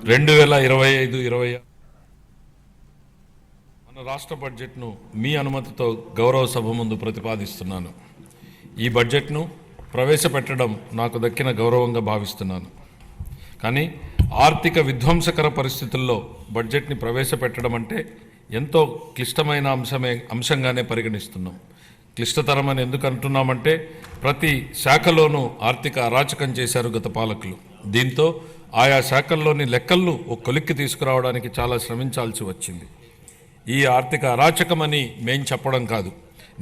2025-26 మన రాష్ట్ర బడ్జెట్ను మీ అనుమతితో గౌరవ సభ ముందు ప్రతిపాదిస్తున్నాను. ఈ బడ్జెట్ను ప్రవేశపెట్టడం నాకు దక్కిన గౌరవంగా భావిస్తున్నాను. కానీ ఆర్థిక విధ్వంసకర పరిస్థితుల్లో బడ్జెట్ని ప్రవేశపెట్టడం అంటే ఎంతో క్లిష్టమైన అంశంగానే పరిగణిస్తున్నాం. క్లిష్టతరమని ఎందుకు అంటున్నామంటే ప్రతి శాఖలోనూ ఆర్థిక అరాచకం చేశారు గత పాలకులు. దీంతో ఆయా శాఖల్లోని లెక్కలను ఒక కొలిక్కి తీసుకురావడానికి చాలా శ్రమించాల్సి వచ్చింది. ఈ ఆర్థిక అరాచకమని మేం చెప్పడం కాదు,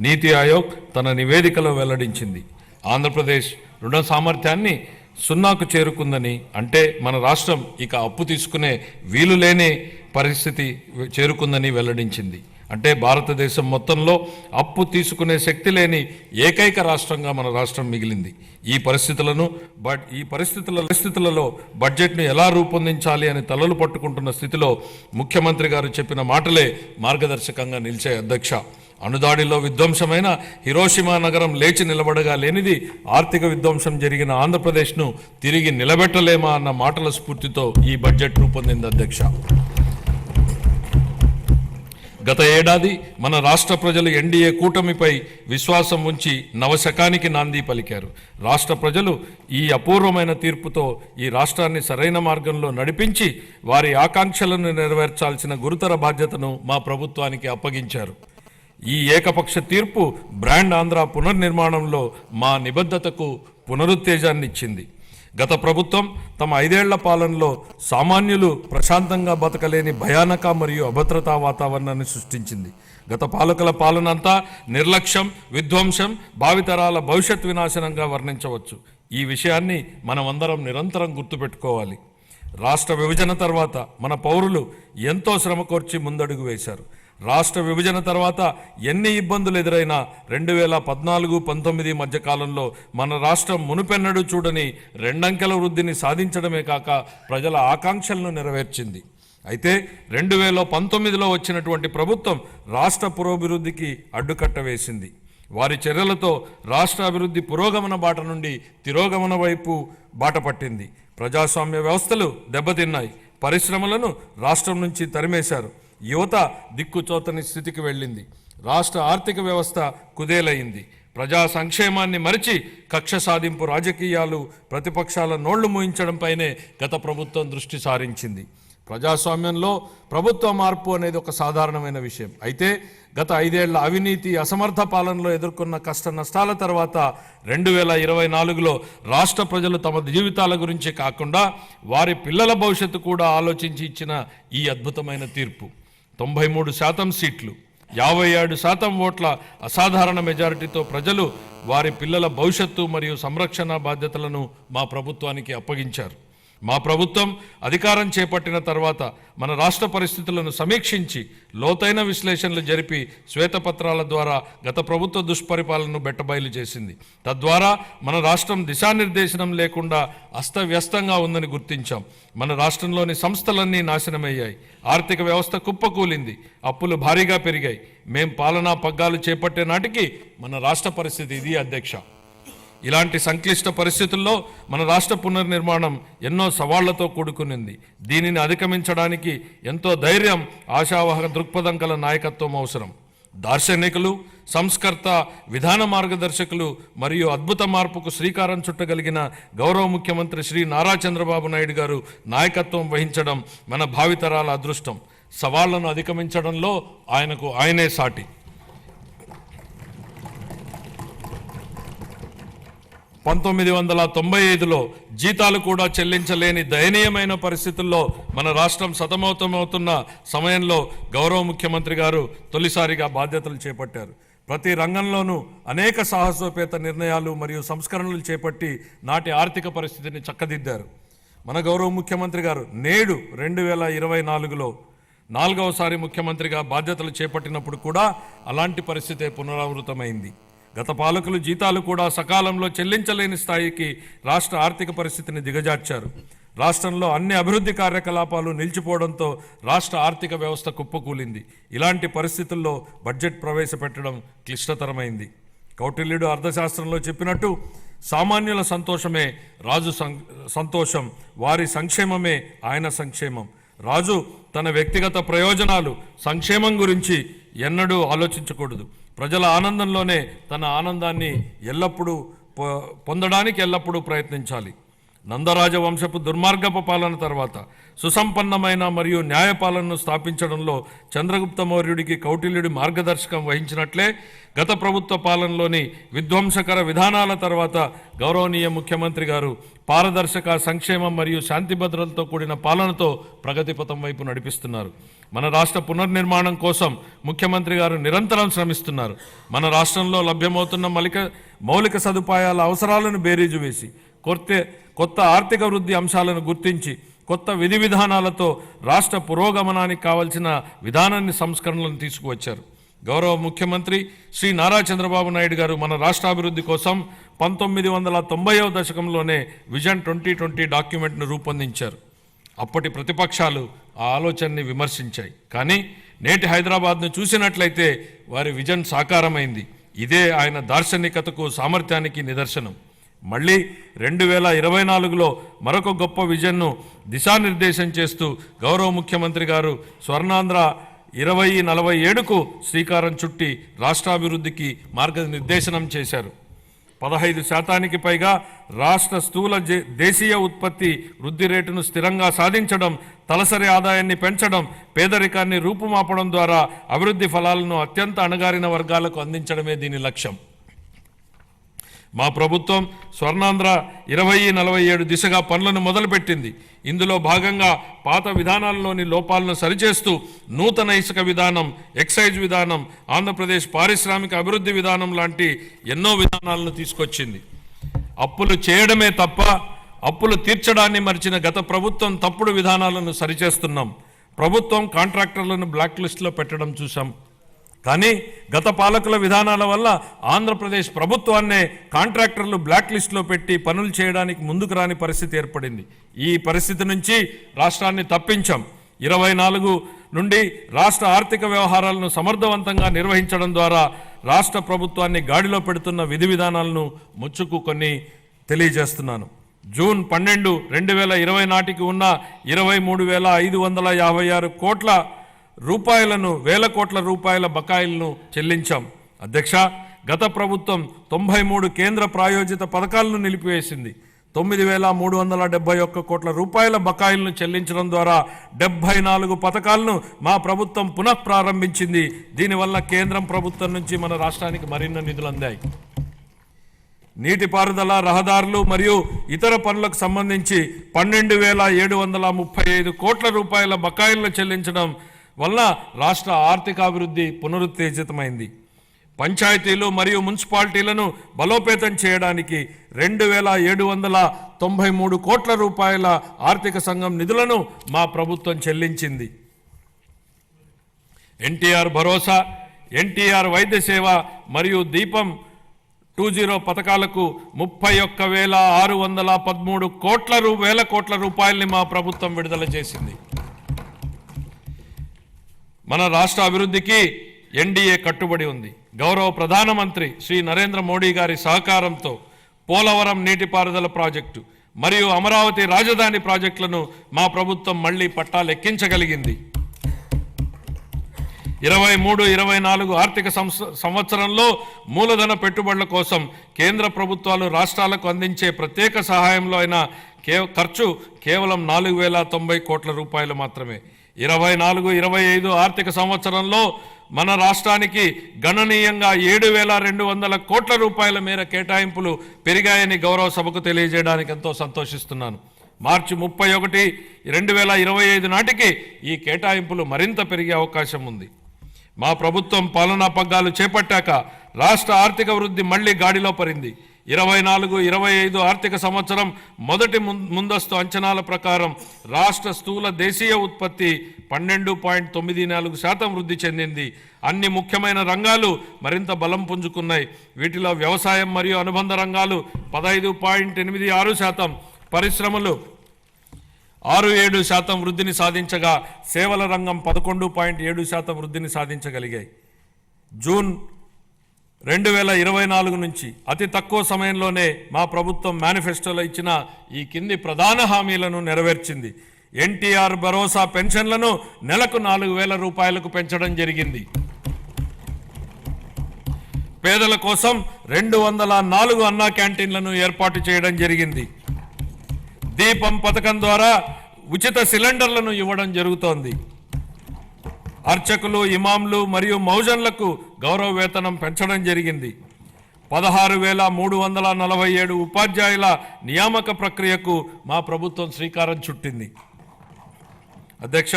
నీతి ఆయోగ్ తన నివేదికలో వెల్లడించింది. ఆంధ్రప్రదేశ్ రుణ సామర్థ్యాన్ని సున్నాకు చేరుకుందని, అంటే మన రాష్ట్రం ఇక అప్పు తీసుకునే వీలు లేని పరిస్థితి చేరుకుందని వెల్లడించింది. అంటే భారతదేశం మొత్తంలో అప్పు తీసుకునే శక్తి లేని ఏకైక రాష్ట్రంగా మన రాష్ట్రం మిగిలింది. ఈ పరిస్థితులలో బడ్జెట్ను ఎలా రూపొందించాలి అని తలలు పట్టుకుంటున్న స్థితిలో ముఖ్యమంత్రి గారు చెప్పిన మాటలే మార్గదర్శకంగా నిలిచే అధ్యక్ష. అణుదాడిలో విధ్వంసమైన హిరోషిమా నగరం లేచి నిలబడగా లేనిది ఆర్థిక విధ్వంసం జరిగిన ఆంధ్రప్రదేశ్ను తిరిగి నిలబెట్టలేమా అన్న మాటల స్ఫూర్తితో ఈ బడ్జెట్ రూపొందింది అధ్యక్ష. గత ఏడాది మన రాష్ట్ర ప్రజలు ఎన్డీఏ కూటమిపై విశ్వాసం ఉంచి నవశకానికి నాంది పలికారు. రాష్ట్ర ప్రజలు ఈ అపూర్వమైన తీర్పుతో ఈ రాష్ట్రాన్ని సరైన మార్గంలో నడిపించి వారి ఆకాంక్షలను నెరవేర్చాల్సిన గురుతర బాధ్యతను మా ప్రభుత్వానికి అప్పగించారు. ఈ ఏకపక్ష తీర్పు బ్రాండ్ ఆంధ్ర పునర్నిర్మాణంలో మా నిబద్ధతకు పునరుత్తేజాన్నిచ్చింది. గత ప్రభుత్వం తమ 5 ఏళ్ల పాలనలో సామాన్యులు ప్రశాంతంగా బతకలేని భయానక మరియు అభద్రతా వాతావరణాన్ని సృష్టించింది. గత పాలకుల పాలన అంతా నిర్లక్ష్యం, విధ్వంసం, భావితరాల భవిష్యత్ వినాశనంగా వర్ణించవచ్చు. ఈ విషయాన్ని మనమందరం నిరంతరం గుర్తుపెట్టుకోవాలి. రాష్ట్ర విభజన తర్వాత మన పౌరులు ఎంతో శ్రమ కోర్చి ముందడుగు వేశారు. రాష్ట్ర విభజన తర్వాత ఎన్ని ఇబ్బందులు ఎదురైనా 2014-19 మధ్య కాలంలో మన రాష్ట్రం మునుపెన్నడూ చూడని 2 అంకెల వృద్ధిని సాధించడమే కాక ప్రజల ఆకాంక్షలను నెరవేర్చింది. అయితే 2019లో వచ్చినటువంటి ప్రభుత్వం రాష్ట్ర పురోభివృద్ధికి అడ్డుకట్ట వేసింది. వారి చర్యలతో రాష్ట్ర అభివృద్ధి పురోగమన బాట నుండి తిరోగమన వైపు బాట పట్టింది. ప్రజాస్వామ్య వ్యవస్థలు దెబ్బతిన్నాయి. పరిశ్రమలను రాష్ట్రం నుంచి తరిమేశారు. యువత దిక్కుచోతని స్థితికి వెళ్ళింది. రాష్ట్ర ఆర్థిక వ్యవస్థ కుదేలయింది. ప్రజా సంక్షేమాన్ని మరిచి కక్ష సాధింపు రాజకీయాలు, ప్రతిపక్షాల నోళ్లు మూయించడంపైనే గత ప్రభుత్వం దృష్టి సారించింది. ప్రజాస్వామ్యంలో ప్రభుత్వ మార్పు అనేది ఒక సాధారణమైన విషయం. అయితే గత 5 ఏళ్ల అవినీతి, అసమర్థ పాలనలో ఎదుర్కొన్న కష్ట నష్టాల తర్వాత 2024లో రాష్ట్ర ప్రజలు తమ జీవితాల గురించి కాకుండా వారి పిల్లల భవిష్యత్తు కూడా ఆలోచించి ఇచ్చిన ఈ అద్భుతమైన తీర్పు 93% సీట్లు, 57% ఓట్ల అసాధారణ మెజారిటీతో ప్రజలు వారి పిల్లల భవిష్యత్తు మరియు సంరక్షణ బాధ్యతలను మా ప్రభుత్వానికి అప్పగించారు. మా ప్రభుత్వం అధికారం చేపట్టిన తర్వాత మన రాష్ట్ర పరిస్థితులను సమీక్షించి లోతైన విశ్లేషణలు జరిపి శ్వేతపత్రాల ద్వారా గత ప్రభుత్వ దుష్పరిపాలనను బెట్టబయలు చేసింది. తద్వారా మన రాష్ట్రం దిశానిర్దేశనం లేకుండా అస్తవ్యస్తంగా ఉందని గుర్తించాం. మన రాష్ట్రంలోని సంస్థలన్నీ నాశనమయ్యాయి. ఆర్థిక వ్యవస్థ కుప్పకూలింది. అప్పులు భారీగా పెరిగాయి. మేం పాలనా పగ్గాలు చేపట్టే నాటికి మన రాష్ట్ర పరిస్థితి ఇది అధ్యక్ష. ఇలాంటి సంక్లిష్ట పరిస్థితుల్లో మన రాష్ట్ర పునర్నిర్మాణం ఎన్నో సవాళ్లతో కూడుకునింది. దీనిని అధిగమించడానికి ఎంతో ధైర్యం, ఆశావహ దృక్పథం కల నాయకత్వం అవసరం. దార్శనికులు, సంస్కర్త, విధాన మార్గదర్శకులు మరియు అద్భుత మార్పుకు శ్రీకారం చుట్టగలిగిన గౌరవ ముఖ్యమంత్రి శ్రీ నారా చంద్రబాబు నాయుడు గారు నాయకత్వం వహించడం మన భావితరాల అదృష్టం. సవాళ్లను అధిగమించడంలో ఆయనే సాటి. 1995లో జీతాలు కూడా చెల్లించలేని దయనీయమైన పరిస్థితుల్లో మన రాష్ట్రం సతమతమవుతున్న సమయంలో గౌరవ ముఖ్యమంత్రి గారు తొలిసారిగా బాధ్యతలు చేపట్టారు. ప్రతి రంగంలోనూ అనేక సాహసోపేత నిర్ణయాలు మరియు సంస్కరణలు చేపట్టి నాటి ఆర్థిక పరిస్థితిని చక్కదిద్దారు. మన గౌరవ ముఖ్యమంత్రి గారు నేడు 2024లో 4వసారి ముఖ్యమంత్రిగా బాధ్యతలు చేపట్టినప్పుడు కూడా అలాంటి పరిస్థితే పునరావృతమైంది. గత పాలకులు జీతాలు కూడా సకాలంలో చెల్లించలేని స్థాయికి రాష్ట్ర ఆర్థిక పరిస్థితిని దిగజార్చారు. రాష్ట్రంలో అన్ని అభివృద్ధి కార్యకలాపాలు నిలిచిపోవడంతో రాష్ట్ర ఆర్థిక వ్యవస్థ కుప్పకూలింది. ఇలాంటి పరిస్థితుల్లో బడ్జెట్ ప్రవేశపెట్టడం క్లిష్టతరమైంది. కౌటిల్యుడు అర్థశాస్త్రంలో చెప్పినట్టు సామాన్యుల సంతోషమే రాజు సంతోషం, వారి సంక్షేమమే ఆయన సంక్షేమం. రాజు తన వ్యక్తిగత ప్రయోజనాలు, సంక్షేమం గురించి ఎన్నడూ ఆలోచించకూడదు. ప్రజల ఆనందంలోనే తన ఆనందాన్ని ఎల్లప్పుడూ పొందడానికి ఎల్లప్పుడూ ప్రయత్నించాలి. నందరాజ వంశపు దుర్మార్గపు పాలన తర్వాత సుసంపన్నమైన మరియు న్యాయపాలనను స్థాపించడంలో చంద్రగుప్త మౌర్యుడికి కౌటిల్యుడి మార్గదర్శకం వహించినట్లే గత ప్రభుత్వ పాలనలోని విధ్వంసకర విధానాల తర్వాత గౌరవనీయ ముఖ్యమంత్రి గారు పారదర్శక, సంక్షేమం మరియు శాంతి భద్రతలతో కూడిన పాలనతో ప్రగతి పథం వైపు నడిపిస్తున్నారు. మన రాష్ట్ర పునర్నిర్మాణం కోసం ముఖ్యమంత్రి గారు నిరంతరం శ్రమిస్తున్నారు. మన రాష్ట్రంలో లభ్యమవుతున్న మౌలిక సదుపాయాల అవసరాలను బేరీజు వేసి కొత్త ఆర్థిక వృద్ధి అంశాలను గుర్తించి కొత్త విధి విధానాలతో రాష్ట్ర పురోగమనానికి కావలసిన విధానాన్ని, సంస్కరణలను తీసుకువచ్చారు. గౌరవ ముఖ్యమంత్రి శ్రీ నారా చంద్రబాబు నాయుడు గారు మన రాష్ట్రాభివృద్ధి కోసం 1990వ దశకంలోనే విజన్ 2020 డాక్యుమెంట్ను రూపొందించారు. అప్పటి ప్రతిపక్షాలు ఆ ఆలోచనని విమర్శించాయి. కానీ నేటి హైదరాబాద్ను చూసినట్లయితే వారి విజన్ సాకారమైంది. ఇదే ఆయన దార్శనికతకు, సామర్థ్యానికి నిదర్శనం. మళ్ళీ 2024లో మరొక గొప్ప విజన్ను దిశానిర్దేశం చేస్తూ గౌరవ ముఖ్యమంత్రి గారు స్వర్ణాంధ్ర 2047కు శ్రీకారం చుట్టి రాష్ట్రాభివృద్ధికి మార్గనిర్దేశనం చేశారు. 15% పైగా రాష్ట్ర స్థూల దేశీయ ఉత్పత్తి వృద్ధి రేటును స్థిరంగా సాధించడం, తలసరి ఆదాయాన్ని పెంచడం, పేదరికాన్ని రూపుమాపడం ద్వారా అభివృద్ధి ఫలాలను అత్యంత అణగారిన వర్గాలకు అందించడమే దీని లక్ష్యం. మా ప్రభుత్వం స్వర్ణాంధ్ర 2047 దిశగా పనులను మొదలుపెట్టింది. ఇందులో భాగంగా పాత విధానాల్లోని లోపాలను సరిచేస్తూ నూతన ఇసుక విధానం, ఎక్సైజ్ విధానం, ఆంధ్రప్రదేశ్ పారిశ్రామిక అభివృద్ధి విధానం లాంటి ఎన్నో విధానాలను తీసుకొచ్చింది. అప్పులు చేయడమే తప్ప అప్పులు తీర్చడాన్ని మరిచిన గత ప్రభుత్వం తప్పుడు విధానాలను సరిచేస్తున్నాం. ప్రభుత్వం కాంట్రాక్టర్లను బ్లాక్ లిస్టులో పెట్టడం చూసాం. కానీ గత పాలకుల విధానాల వల్ల ఆంధ్రప్రదేశ్ ప్రభుత్వాన్నే కాంట్రాక్టర్లు బ్లాక్ లిస్టులో పెట్టి పనులు చేయడానికి ముందుకు రాని పరిస్థితి ఏర్పడింది. ఈ పరిస్థితి నుంచి రాష్ట్రాన్ని తప్పించాం. 24 నుండి రాష్ట్ర ఆర్థిక వ్యవహారాలను సమర్థవంతంగా నిర్వహించడం ద్వారా రాష్ట్ర ప్రభుత్వాన్ని గాడిలో పెడుతున్న విధి విధానాలను ముచ్చుకు కొన్ని తెలియజేస్తున్నాను. జూన్ 12, 2020 నాటికి ఉన్న 23,556 కోట్ల రూపాయలను, వేల కోట్ల రూపాయల బకాయిలను చెల్లించాం. అధ్యక్ష, గత ప్రభుత్వం 93 కేంద్ర ప్రాయోజిత పథకాలను నిలిపివేసింది. 9,371 కోట్ల రూపాయల బకాయిలను చెల్లించడం ద్వారా 74 పథకాలను మా ప్రభుత్వం పునఃప్రారంభించింది. దీనివల్ల కేంద్రం ప్రభుత్వం నుంచి మన రాష్ట్రానికి మరిన్ని నిధులు అందాయి. నీటిపారుదల, రహదారులు మరియు ఇతర పనులకు సంబంధించి 12,735 కోట్ల రూపాయల బకాయిలను చెల్లించడం వల్ల రాష్ట్ర ఆర్థికాభివృద్ధి పునరుత్తేజితమైంది. పంచాయతీలు మరియు మున్సిపాలిటీలను బలోపేతం చేయడానికి 2,793 కోట్ల రూపాయల ఆర్థిక సంఘం నిధులను మా ప్రభుత్వం చెల్లించింది. ఎన్టీఆర్ భరోసా, ఎన్టీఆర్ వైద్య సేవ మరియు దీపం 20 పథకాలకు 31,613 వేల కోట్ల రూపాయలని మా ప్రభుత్వం విడుదల చేసింది. మన రాష్ట్ర అభివృద్ధికి ఎన్డీఏ కట్టుబడి ఉంది. గౌరవ ప్రధానమంత్రి శ్రీ నరేంద్ర మోడీ గారి సహకారంతో పోలవరం నీటిపారుదల ప్రాజెక్టు మరియు అమరావతి రాజధాని ప్రాజెక్టులను మా ప్రభుత్వం మళ్లీ పట్టాలెక్కించగలిగింది. 23-24 ఆర్థిక సంవత్సరంలో మూలధన పెట్టుబడుల కోసం కేంద్ర ప్రభుత్వాలు రాష్ట్రాలకు అందించే ప్రత్యేక సహాయంలో అయిన ఖర్చు కేవలం 4,090 కోట్ల రూపాయలు మాత్రమే. 24-25 ఆర్థిక సంవత్సరంలో మన రాష్ట్రానికి గణనీయంగా 7,200 కోట్ల రూపాయల మేర కేటాయింపులు పెరిగాయని గౌరవ సభకు తెలియజేయడానికి ఎంతో సంతోషిస్తున్నాను. మార్చి 31, 2025 నాటికి ఈ కేటాయింపులు మరింత పెరిగే అవకాశం ఉంది. మా ప్రభుత్వం పాలనా పగ్గాలు చేపట్టాక రాష్ట్ర ఆర్థిక వృద్ధి మళ్లీ గాడిలో పడింది. 24-25 ఆర్థిక సంవత్సరం మొదటి ముందస్తు అంచనాల ప్రకారం రాష్ట్ర స్థూల దేశీయ ఉత్పత్తి 12.94% వృద్ధి చెందింది. అన్ని ముఖ్యమైన రంగాలు మరింత బలం పుంజుకున్నాయి. వీటిలో వ్యవసాయం మరియు అనుబంధ రంగాలు 15.86%, పరిశ్రమలు 6-7% వృద్ధిని సాధించగా సేవల రంగం 11.7% వృద్ధిని సాధించగలిగాయి. జూన్ 2024 నుంచి అతి తక్కువ సమయంలోనే మా ప్రభుత్వం మేనిఫెస్టోలో ఇచ్చిన ఈ కింది ప్రధాన హామీలను నెరవేర్చింది. ఎన్టీఆర్ భరోసా పెన్షన్లను నెలకు 4,000 రూపాయలకు పెంచడం జరిగింది. పేదల కోసం 204 అన్నా క్యాంటీన్లను ఏర్పాటు చేయడం జరిగింది. దీపం పథకం ద్వారా ఉచిత సిలిండర్లను ఇవ్వడం జరుగుతోంది. అర్చకులు, ఇమాంలు మరియు మౌజన్లకు గౌరవ వేతనం పెంచడం జరిగింది. 16,347 ఉపాధ్యాయుల నియామక ప్రక్రియకు మా ప్రభుత్వం శ్రీకారం చుట్టింది. అధ్యక్ష,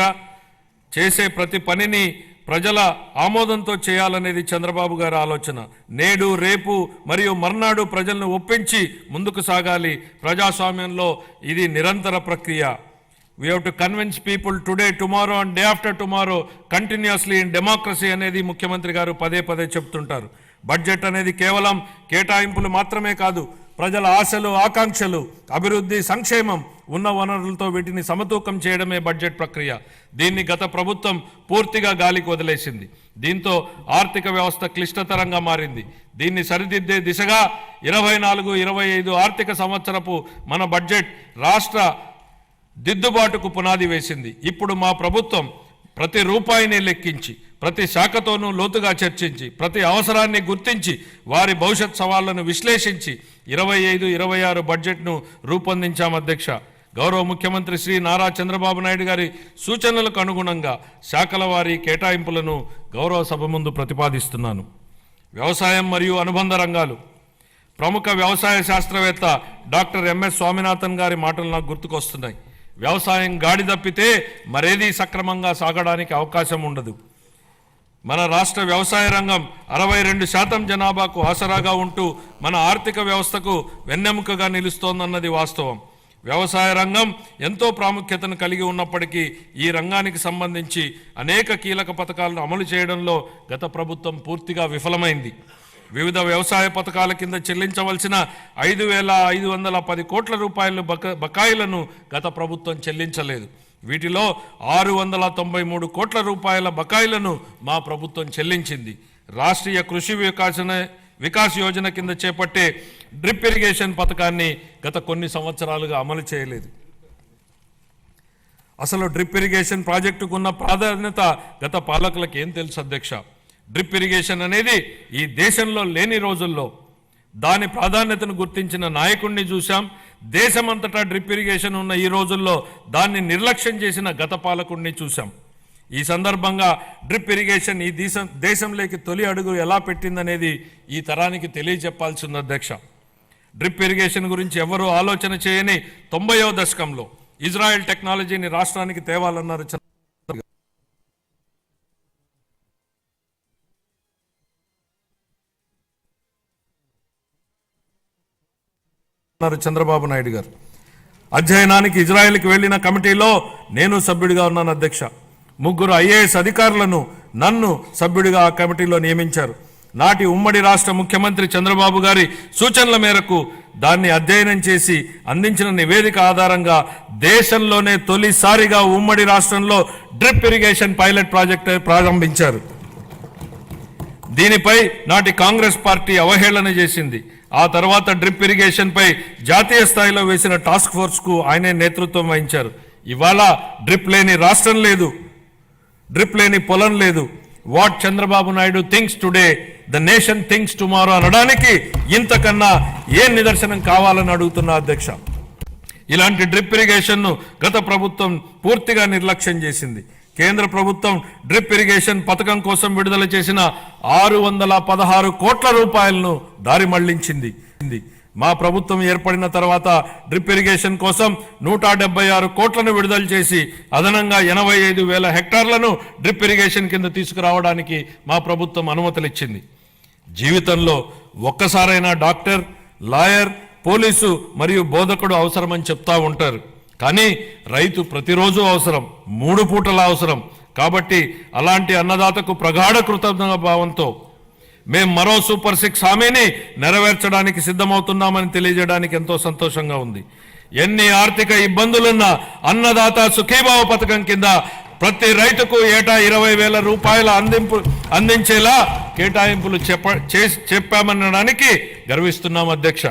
చేసే ప్రతి పనిని ప్రజల ఆమోదంతో చేయాలనేది చంద్రబాబు గారి ఆలోచన. నేడు, రేపు మరియు మర్నాడు ప్రజలను ఒప్పించి ముందుకు సాగాలి. ప్రజాస్వామ్యంలో ఇది నిరంతర ప్రక్రియ. We have to convince people today, tomorrow and day after tomorrow continuously in democracy అనేది ముఖ్యమంత్రి గారు పదే పదే చెప్తుంటారు. బడ్జెట్ అనేది కేవలం కేటాయింపులు మాత్రమే కాదు, ప్రజల ఆశలు, ఆకాంక్షలు, అభివృద్ధి, సంక్షేమం, ఉన్న వనరులతో వీటిని సమతూకం చేయడమే బడ్జెట్ ప్రక్రియ. దీన్ని గత ప్రభుత్వం పూర్తిగా గాలికి వదిలేసింది. దీంతో ఆర్థిక వ్యవస్థ క్లిష్టతరంగా మారింది. దీన్ని సరిదిద్దే దిశగా 24-25 ఆర్థిక సంవత్సరపు మన బడ్జెట్ రాష్ట్ర దిద్దుబాటుకు పునాది వేసింది. ఇప్పుడు మా ప్రభుత్వం ప్రతి రూపాయిని లెక్కించి, ప్రతి శాఖతోనూ లోతుగా చర్చించి, ప్రతి అవసరాన్ని గుర్తించి, వారి భవిష్యత్ సవాళ్లను విశ్లేషించి 25-26 బడ్జెట్ను రూపొందించాం. అధ్యక్ష, గౌరవ ముఖ్యమంత్రి శ్రీ నారా చంద్రబాబు నాయుడు గారి సూచనలకు అనుగుణంగా శాఖల వారీ కేటాయింపులను గౌరవ సభ ముందు ప్రతిపాదిస్తున్నాను. వ్యవసాయం మరియు అనుబంధ రంగాలు. ప్రముఖ వ్యవసాయ శాస్త్రవేత్త డాక్టర్ ఎంఎస్ స్వామినాథన్ గారి మాటలు నాకు గుర్తుకొస్తున్నాయి. వ్యవసాయం గాడి తప్పితే మరేదీ సక్రమంగా సాగడానికి అవకాశం ఉండదు. మన రాష్ట్ర వ్యవసాయ రంగం 62% జనాభాకు ఆసరాగా ఉంటూ మన ఆర్థిక వ్యవస్థకు వెన్నెముకగా నిలుస్తోందన్నది వాస్తవం. వ్యవసాయ రంగం ఎంతో ప్రాముఖ్యతను కలిగి ఉన్నప్పటికీ ఈ రంగానికి సంబంధించి అనేక కీలక పథకాలను అమలు చేయడంలో గత ప్రభుత్వం పూర్తిగా విఫలమైంది. వివిధ వ్యవసాయ పథకాల కింద చెల్లించవలసిన 5,510 కోట్ల రూపాయల బకాయిలను గత ప్రభుత్వం చెల్లించలేదు. వీటిలో 693 కోట్ల రూపాయల బకాయిలను మా ప్రభుత్వం చెల్లించింది. రాష్ట్రీయ కృషి వికాస్ యోజన కింద చేపట్టే డ్రిప్ ఇరిగేషన్ పథకాన్ని గత కొన్ని సంవత్సరాలుగా అమలు చేయలేదు. అసలు డ్రిప్ ఇరిగేషన్ ప్రాజెక్టుకు ఉన్న ప్రాధాన్యత గత పాలకులకు ఏం తెలుసు అధ్యక్ష? డ్రిప్ ఇరిగేషన్ అనేది ఈ దేశంలో లేని రోజుల్లో దాని ప్రాధాన్యతను గుర్తించిన నాయకుడిని చూశాం. దేశమంతటా డ్రిప్ ఇరిగేషన్ ఉన్న ఈ రోజుల్లో దాన్ని నిర్లక్ష్యం చేసిన గత పాలకుడిని చూశాం. ఈ సందర్భంగా డ్రిప్ ఇరిగేషన్ ఈ దేశంలోకి తొలి అడుగు ఎలా పెట్టిందనేది ఈ తరానికి తెలియజెప్పాల్సింది అధ్యక్ష. డ్రిప్ ఇరిగేషన్ గురించి ఎవరూ ఆలోచన చేయని 90వ దశకంలో ఇజ్రాయెల్ టెక్నాలజీని రాష్ట్రానికి తేవాలన్నారు చంద్రబాబు నాయుడు గారు. అధ్యయనానికి ఇజ్రాయెల్కి వెళ్లిన కమిటీలో నేను సభ్యుడిగా ఉన్నాను అధ్యక్ష. 3 IAS అధికారులను నన్ను సభ్యుడిగా ఆ కమిటీలో నియమించారు. నాటి ఉమ్మడి రాష్ట్ర ముఖ్యమంత్రి చంద్రబాబు గారి సూచనల మేరకు దాన్ని అధ్యయనం చేసి అందించిన నివేదిక ఆధారంగా దేశంలోనే తొలిసారిగా ఉమ్మడి రాష్ట్రంలో డ్రిప్ ఇరిగేషన్ పైలట్ ప్రాజెక్టు ప్రారంభించారు. దీనిపై నాటి కాంగ్రెస్ పార్టీ అవహేళన చేసింది. ఆ తర్వాత డ్రిప్ ఇరిగేషన్ పై జాతీయ స్థాయిలో వేసిన టాస్క్ ఫోర్స్ కు ఆయనే నేతృత్వం వహించారు. ఇవాళ డ్రిప్ లేని రాష్ట్రం లేదు, డ్రిప్ లేని పొలం లేదు. What Chandrababu Naidu thinks today the nation thinks tomorrow అనడానికి ఇంతకన్నా ఏ నిదర్శనం కావాలని అడుగుతున్నా అధ్యక్ష. ఇలాంటి డ్రిప్ ఇరిగేషన్ ను గత ప్రభుత్వం పూర్తిగా నిర్లక్ష్యం చేసింది. కేంద్ర ప్రభుత్వం డ్రిప్ ఇరిగేషన్ పథకం కోసం విడుదల చేసిన 616 కోట్ల రూపాయలను దారి మళ్లించింది. మా ప్రభుత్వం ఏర్పడిన తర్వాత డ్రిప్ ఇరిగేషన్ కోసం 176 కోట్లను విడుదల చేసి అదనంగా 85,000 హెక్టార్లను డ్రిప్ ఇరిగేషన్ కింద తీసుకురావడానికి మా ప్రభుత్వం అనుమతులిచ్చింది. జీవితంలో ఒక్కసారైనా డాక్టర్, లాయర్, పోలీసు మరియు బోధకుడు అవసరమని చెప్తా ఉంటారు. కానీ రైతు ప్రతిరోజు అవసరం, 3 పూటల అవసరం. కాబట్టి అలాంటి అన్నదాతకు ప్రగాఢ కృతజ్ఞత భావంతో మేము మరో సూపర్ 6 హామీని నెరవేర్చడానికి సిద్ధమవుతున్నామని తెలియజేయడానికి ఎంతో సంతోషంగా ఉంది. ఎన్ని ఆర్థిక ఇబ్బందులున్నా అన్నదాత సుఖీభావ పథకం కింద ప్రతి రైతుకు ఏటా 20,000 రూపాయల అందించేలా కేటాయింపులు చెప్పామనడానికి గర్విస్తున్నాం అధ్యక్ష.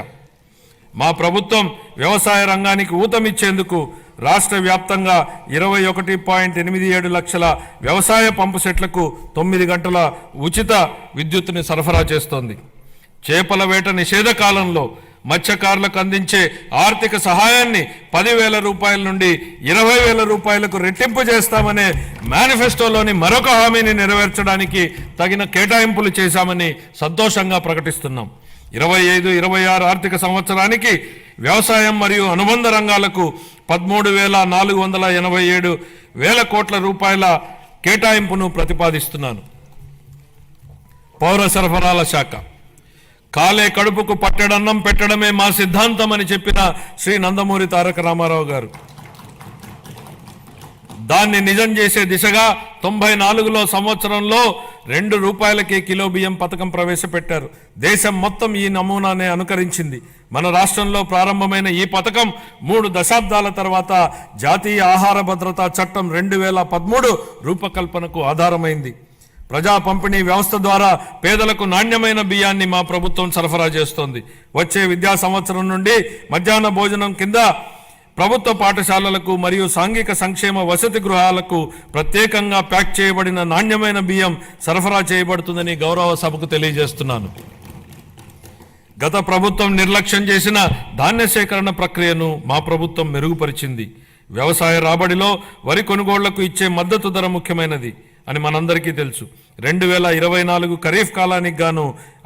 మా ప్రభుత్వం వ్యవసాయ రంగానికి ఊతమిచ్చేందుకు రాష్ట్ర వ్యాప్తంగా 21.87 లక్షల వ్యవసాయ పంపు సెట్లకు 9 గంటల ఉచిత విద్యుత్తుని సరఫరా చేస్తోంది. చేపల వేట నిషేధ కాలంలో మత్స్యకారులకు అందించే ఆర్థిక సహాయాన్ని 10,000 రూపాయల నుండి 20,000 రూపాయలకు రెట్టింపు చేస్తామనే మేనిఫెస్టోలోని మరొక హామీని నెరవేర్చడానికి తగిన కేటాయింపులు చేశామని సంతోషంగా ప్రకటిస్తున్నాం. 25-26 ఆర్థిక సంవత్సరానికి వ్యవసాయం మరియు అనుబంధ రంగాలకు 13,487 కోట్ల రూపాయల కేటాయింపును ప్రతిపాదిస్తున్నాను. పౌర సరఫరాల శాఖ కాలే కడుపుకు పట్టెడన్నం పెట్టడమే మా సిద్ధాంతం అని చెప్పిన శ్రీ నందమూరి తారక రామారావు గారు దాన్ని నిజం చేసే దిశగా 94లో సంవత్సరంలో 2 రూపాయలకే కిలో బియ్యం పథకం ప్రవేశపెట్టారు. దేశం మొత్తం ఈ నమూనానే అనుకరించింది. మన రాష్ట్రంలో ప్రారంభమైన ఈ పథకం 3 దశాబ్దాల తర్వాత జాతీయ ఆహార భద్రతా చట్టం 2013 రూపకల్పనకు ఆధారమైంది. ప్రజా పంపిణీ వ్యవస్థ ద్వారా పేదలకు నాణ్యమైన బియ్యాన్ని మా ప్రభుత్వం సరఫరా చేస్తోంది. వచ్చే విద్యా సంవత్సరం నుండి మధ్యాహ్న భోజనం కింద ప్రభుత్వ పాఠశాలలకు మరియు సాంఘిక సంక్షేమ వసతి గృహాలకు ప్రత్యేకంగా ప్యాక్ చేయబడిన నాణ్యమైన బియ్యం సరఫరా చేయబడుతుందని గౌరవ సభకు తెలియజేస్తున్నాను. గత ప్రభుత్వం నిర్లక్ష్యం చేసిన ధాన్య సేకరణ ప్రక్రియను మా ప్రభుత్వం మెరుగుపరిచింది. వ్యవసాయ రాబడిలో వరి కొనుగోళ్లకు ఇచ్చే మద్దతు ధర ముఖ్యమైనది అని మనందరికీ తెలుసు. 2024 ఖరీఫ్ కాలానికి గాను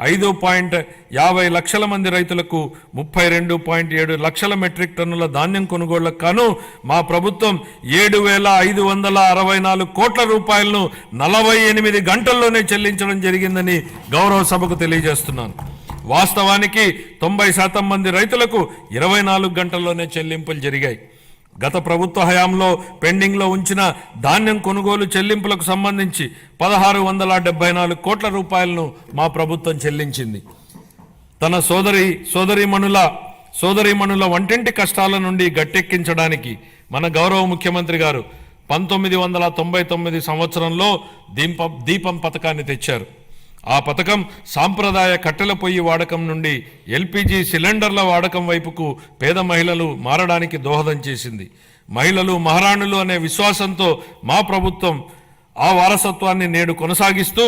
5.50 లక్షల మంది రైతులకు 32.7 లక్షల మెట్రిక్ టన్నుల ధాన్యం కొనుగోళ్లకు గాను మా ప్రభుత్వం 7,564 కోట్ల రూపాయలను 48 గంటల్లోనే చెల్లించడం జరిగిందని గౌరవ సభకు తెలియజేస్తున్నాను. వాస్తవానికి 90% మంది రైతులకు 24 గంటల్లోనే చెల్లింపులు జరిగాయి. గత ప్రభుత్వ హయాంలో పెండింగ్లో ఉంచిన ధాన్యం కొనుగోలు చెల్లింపులకు సంబంధించి 1,674 కోట్ల రూపాయలను మా ప్రభుత్వం చెల్లించింది. తన సోదరీమణుల వంటింటి కష్టాల నుండి గట్టెక్కించడానికి మన గౌరవ ముఖ్యమంత్రి గారు 1999 సంవత్సరంలో దీపం పథకాన్ని తెచ్చారు. ఆ పథకం సాంప్రదాయ కట్టెల పొయ్యి వాడకం నుండి ఎల్పిజి సిలిండర్ల వాడకం వైపుకు పేద మహిళలు మారడానికి దోహదం చేసింది. మహిళలు మహారాణులు అనే విశ్వాసంతో మా ప్రభుత్వం ఆ వారసత్వాన్ని నేడు కొనసాగిస్తూ